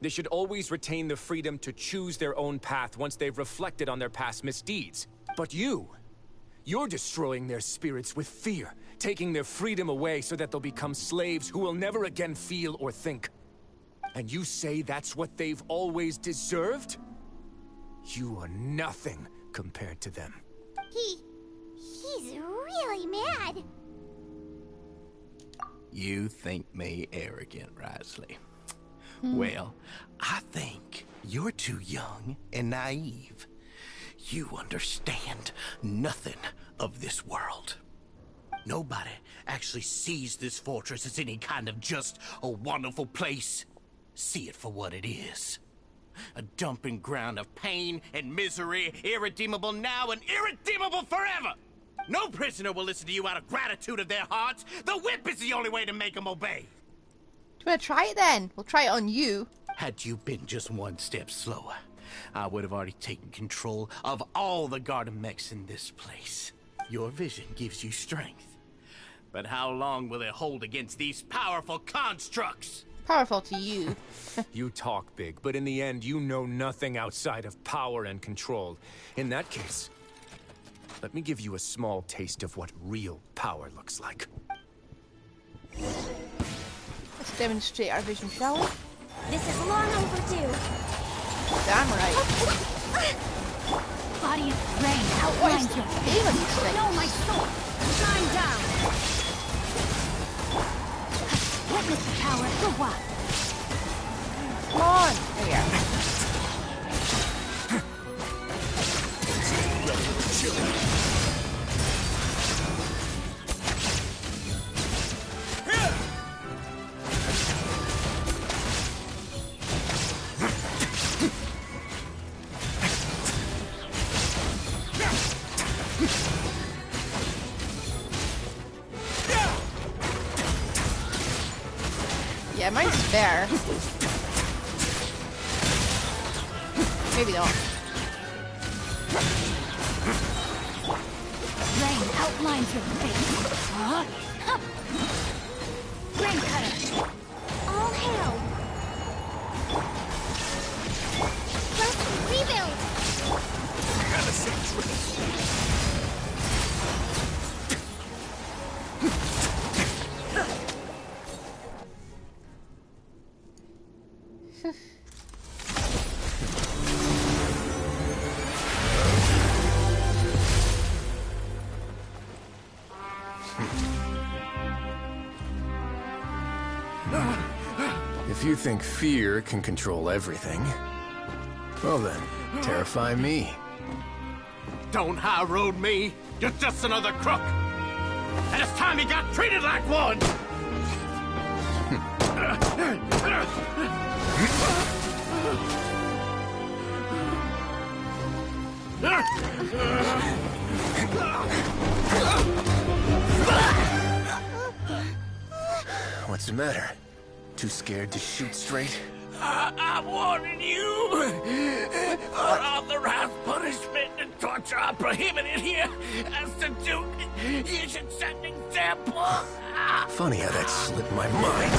they should always retain the freedom to choose their own path once they've reflected on their past misdeeds. But you're destroying their spirits with fear, taking their freedom away so that they'll become slaves who will never again feel or think. And you say that's what they've always deserved? You are nothing compared to them. He's really mad. You think me arrogant, Wriothesley? Well, I think you're too young and naive. You understand nothing of this world. Nobody actually sees this fortress as any kind of just a wonderful place. See it for what it is. A dumping ground of pain and misery, irredeemable now and irredeemable forever. No prisoner will listen to you out of gratitude of their hearts. The whip is the only way to make them obey. Do you want to try it then? We'll try it on you. Had you been just one step slower, I would have already taken control of all the garden mechs in this place. Your vision gives you strength. But how long will it hold against these powerful constructs? Powerful to you. You talk big, but in the end, you know nothing outside of power and control. In that case, let me give you a small taste of what real power looks like. Let's demonstrate our vision, shall we? This is long overdue. Damn right. Body of rain outlines your face. No, my soul! Shine down! Witness the power of the what? Come on! There we are. Yeah, mine's spare. Maybe not. Rain outlines your face. Huh? Rain cutter. All hail. Let's rebuild. Gotta say truth. If you think fear can control everything, well then, terrify me. Don't high road me. You're just another crook. And it's time you got treated like one. What's the matter? Too scared to shoot straight? I'm warning you. Unauthorized punishment and torture are prohibited here. As the Duke, you should set an example. Funny how that slipped my mind.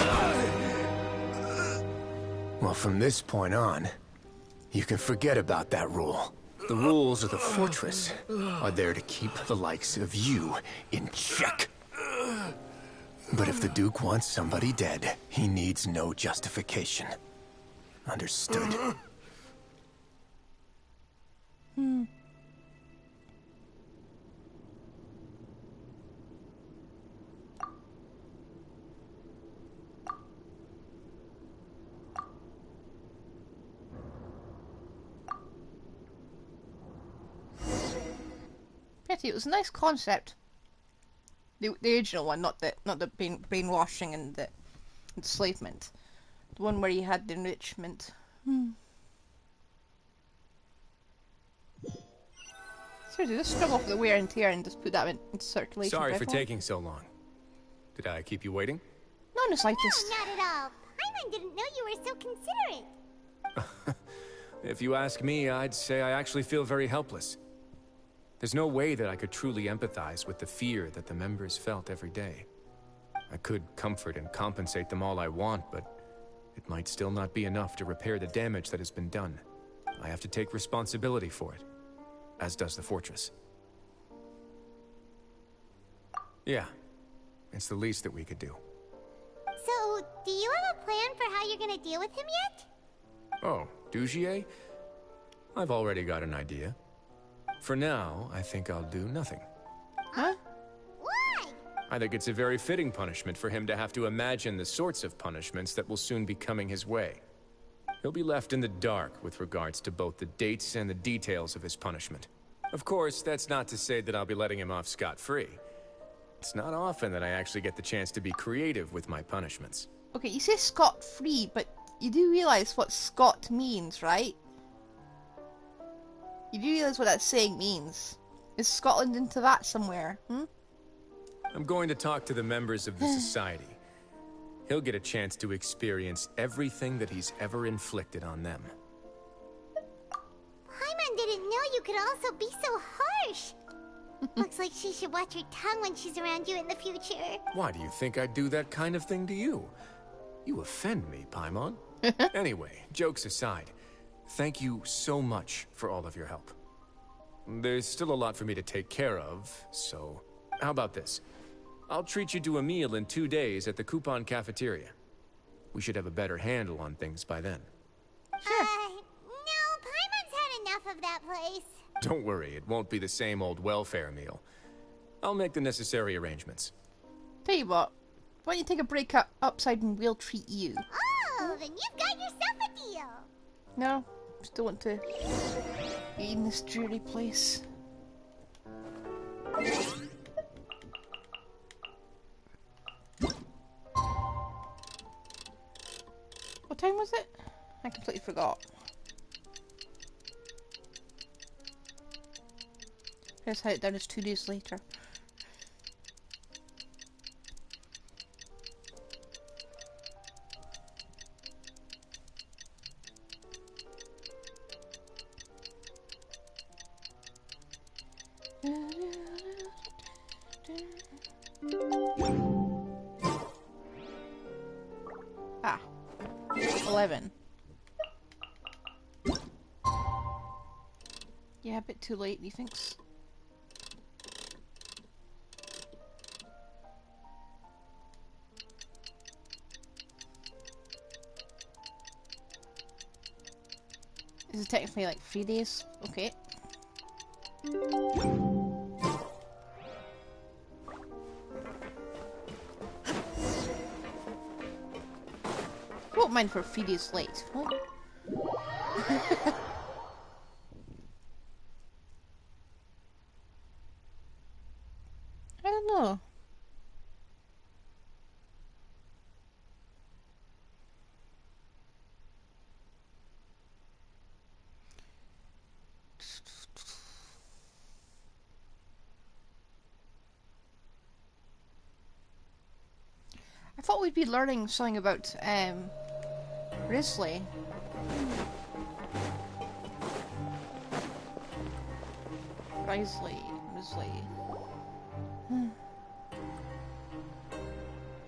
Well, from this point on, you can forget about that rule. The rules of the fortress are there to keep the likes of you in check. But if the Duke wants somebody dead, he needs no justification. Understood? Pity, it was a nice concept. The original one, not the brainwashing and the enslavement. The one where you had the enrichment. Seriously, just scrub off the wear and tear and just put that into circulation. Sorry for taking so long. Did I keep you waiting? No, in the slightest. No, not at all. Paimon didn't know you were so considerate. If you ask me, I'd say I actually feel very helpless. There's no way that I could truly empathize with the fear that the members felt every day. I could comfort and compensate them all I want, but it might still not be enough to repair the damage that has been done. I have to take responsibility for it, as does the fortress. Yeah, it's the least that we could do. So, do you have a plan for how you're gonna deal with him yet? Oh, Dugier? I've already got an idea. For now, I think I'll do nothing. Huh? Why? I think it's a very fitting punishment for him to have to imagine the sorts of punishments that will soon be coming his way. He'll be left in the dark with regards to both the dates and the details of his punishment. Of course, that's not to say that I'll be letting him off scot-free. It's not often that I actually get the chance to be creative with my punishments. Okay, you say scot-free, but you do realize what Scot means, right? You do realize what that saying means. Is Scotland into that somewhere, I'm going to talk to the members of the society. He'll get a chance to experience everything that he's ever inflicted on them. Paimon didn't know you could also be so harsh. Looks like she should watch her tongue when she's around you in the future. Why do you think I'd do that kind of thing to you? You offend me, Paimon. Anyway, jokes aside, thank you so much for all of your help. There's still a lot for me to take care of, so how about this? I'll treat you to a meal in 2 days at the Coupon Cafeteria. We should have a better handle on things by then. No, Paimon's had enough of that place. Don't worry, it won't be the same old welfare meal. I'll make the necessary arrangements. Tell you what, why don't you take a break upside and we'll treat you? Oh, then you've got yourself a deal. No, still want to be in this dreary place. What time was it? I completely forgot. Let's head down. It's 2 days later. Ah, 11. Yeah, a bit too late, methinks. is technically like 3 days. Okay. Won't mind for 3 days late. What? I don't know. I thought we'd be learning something about Wriothesley. Wriothesley.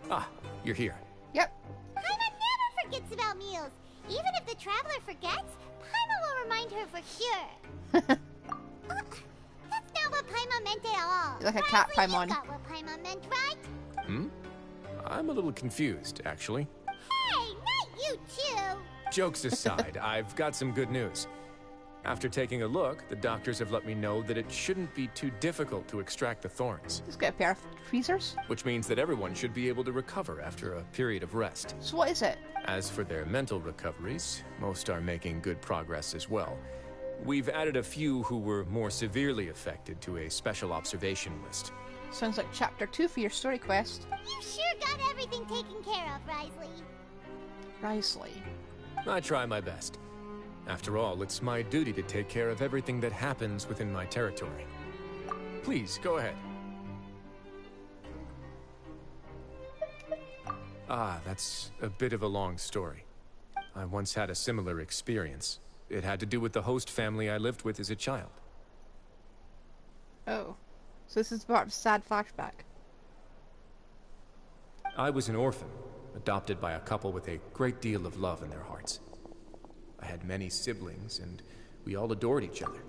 Ah, you're here. Yep. Paimon never forgets about meals. Even if the traveler forgets, Paimon will remind her for sure. That's not what Paimon meant at all. You're like a cat, Wriothesley, Paimon. You got what Paimon meant, right? Hmm? I'm a little confused, actually. Hey, not you too. Jokes aside, I've got some good news. After taking a look, the doctors have let me know that it shouldn't be too difficult to extract the thorns. Just get a pair of tweezers. Which means that everyone should be able to recover after a period of rest. So what is it? As for their mental recoveries, most are making good progress as well. We've added a few who were more severely affected to a special observation list. Sounds like chapter 2 for your story quest. You sure got everything taken care of, Wriothesley. Wriothesley. I try my best. After all, it's my duty to take care of everything that happens within my territory. Please, go ahead. Ah, that's a bit of a long story. I once had a similar experience. It had to do with the host family I lived with as a child. Oh. So this is part of a sad flashback. I was an orphan, adopted by a couple with a great deal of love in their hearts. I had many siblings, and we all adored each other.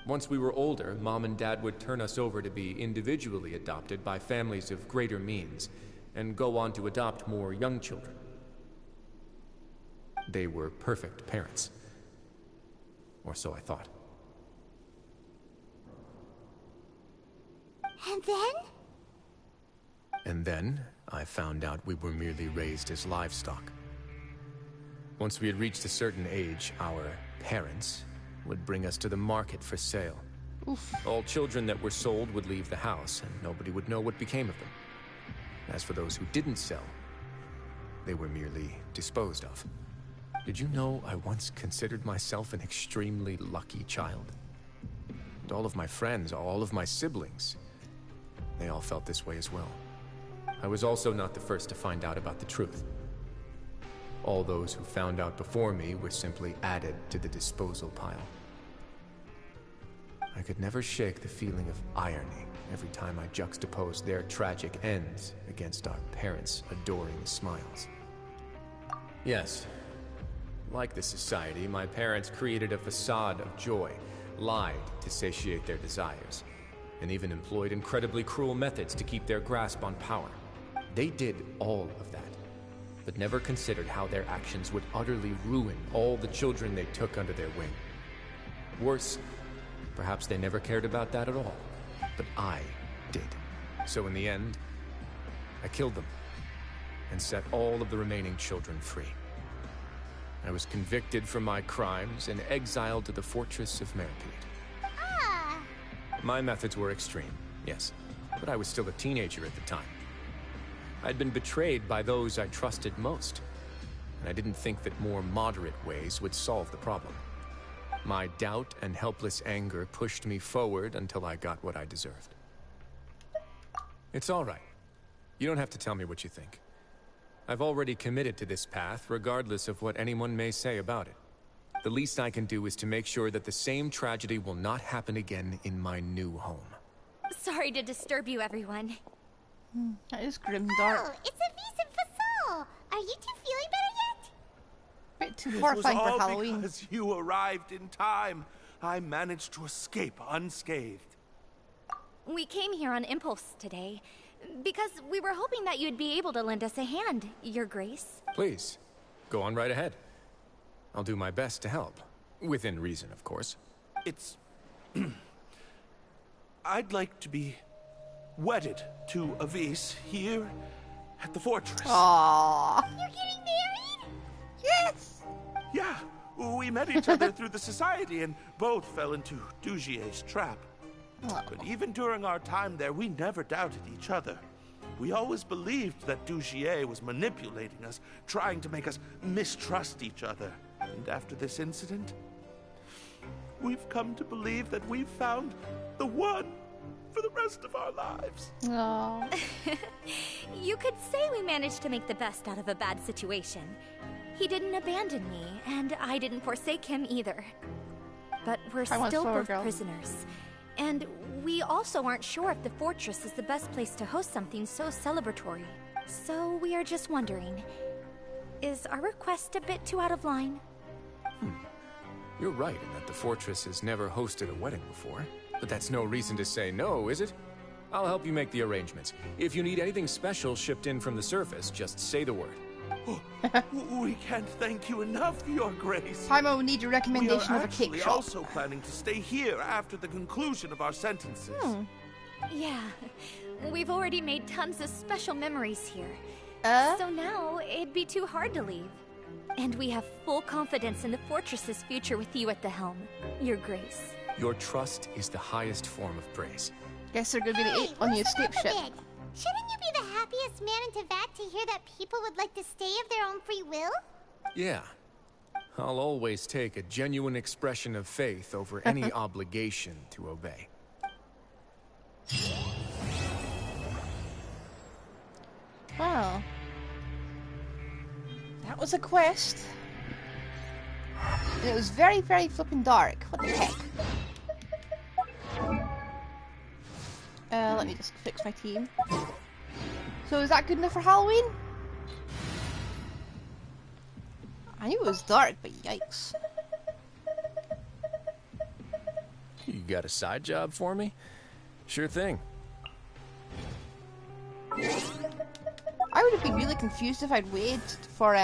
Once we were older, Mom and Dad would turn us over to be individually adopted by families of greater means, and go on to adopt more young children. They were perfect parents. Or so I thought. And then? And then, I found out we were merely raised as livestock. Once we had reached a certain age, our parents would bring us to the market for sale. Oof. All children that were sold would leave the house, and nobody would know what became of them. As for those who didn't sell, they were merely disposed of. Did you know I once considered myself an extremely lucky child? And all of my friends, all of my siblings, they all felt this way as well. I was also not the first to find out about the truth. All those who found out before me were simply added to the disposal pile. I could never shake the feeling of irony every time I juxtaposed their tragic ends against our parents' adoring smiles. Yes, like the society, my parents created a facade of joy, lied to satiate their desires, and even employed incredibly cruel methods to keep their grasp on power. They did all of that, but never considered how their actions would utterly ruin all the children they took under their wing. Worse, perhaps they never cared about that at all, but I did. So in the end, I killed them and set all of the remaining children free. I was convicted for my crimes and exiled to the fortress of Meripede. Ah! My methods were extreme, yes, but I was still a teenager at the time. I'd been betrayed by those I trusted most, and I didn't think that more moderate ways would solve the problem. My doubt and helpless anger pushed me forward until I got what I deserved. It's all right. You don't have to tell me what you think. I've already committed to this path, regardless of what anyone may say about it. The least I can do is to make sure that the same tragedy will not happen again in my new home. Sorry to disturb you, everyone. That is grimdark. Oh, it's a decent facade. Are you two feeling better yet? Bit too It was horrifying for all Halloween. because you arrived in time. I managed to escape unscathed. We came here on impulse today, because we were hoping that you'd be able to lend us a hand, Your Grace. Please, go on right ahead. I'll do my best to help. Within reason, of course. It's... I'd like to be wedded to Avis here at the fortress. Aww. You're getting married? Yes! Yeah, we met each other through the society and both fell into Dugier's trap. Oh. But even during our time there, we never doubted each other. We always believed that Dugier was manipulating us, trying to make us mistrust each other. And after this incident, we've come to believe that we've found the one for the rest of our lives. Aww. You could say we managed to make the best out of a bad situation. He didn't abandon me, and I didn't forsake him either. But we're still both prisoners. And we also aren't sure if the fortress is the best place to host something so celebratory. So we are just wondering, is our request a bit too out of line? You're right in that the fortress has never hosted a wedding before. But that's no reason to say no, is it? I'll help you make the arrangements. If you need anything special shipped in from the surface, just say the word. We can't thank you enough, Your Grace. Paimon will need a recommendation of a cake We are shop. also planning to stay here after the conclusion of our sentences. Yeah, we've already made tons of special memories here. So now it'd be too hard to leave. And we have full confidence in the fortress's future with you at the helm, Your Grace. Your trust is the highest form of praise. Guess they're gonna be the 8 on the escape ship. Shouldn't you be the happiest man in Teyvat to hear that people would like to stay of their own free will? Yeah. I'll always take a genuine expression of faith over any obligation to obey. Wow. That was a quest. And it was very, very flippin' dark. What the heck? Let me just fix my team. So is that good enough for Halloween? I knew it was dark, but yikes. You got a side job for me? Sure thing. I would have been really confused if I'd waited for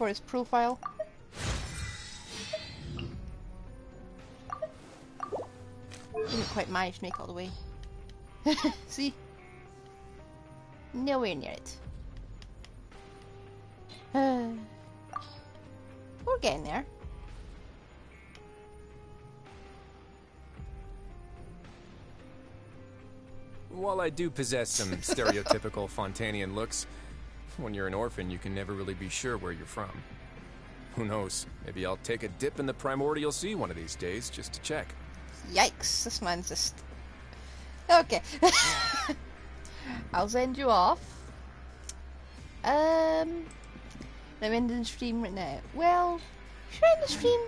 his profile. Didn't quite manage to make it all the way. See? Nowhere near it. We're getting there. While I do possess some stereotypical Fontanian looks, when you're an orphan you can never really be sure where you're from. Who knows, maybe I'll take a dip in the primordial sea one of these days just to check. Yikes, this man's just... Okay. I'll send you off. I'm ending the stream right now. Well, should I end the stream?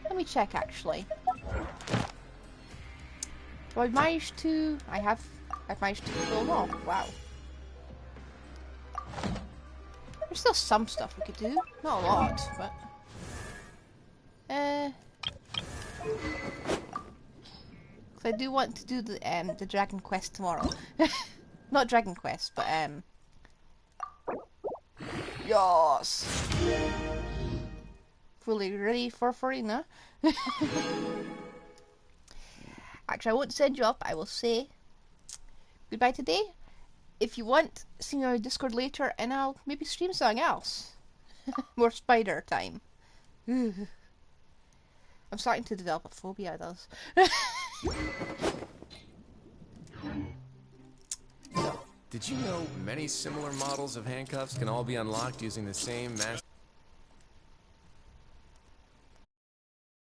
Let me check actually. So I've managed to... I've managed to kill them all. Wow. There's still some stuff we could do. Not a lot, but... I do want to do the Dragon Quest tomorrow. Not Dragon Quest, but yes. Fully ready for Farina. Actually, I won't send you up. I will say goodbye today. If you want, see me on Discord later, and I'll maybe stream something else. More spider time. I'm starting to develop a phobia, those. Did you know many similar models of handcuffs can all be unlocked using the same master?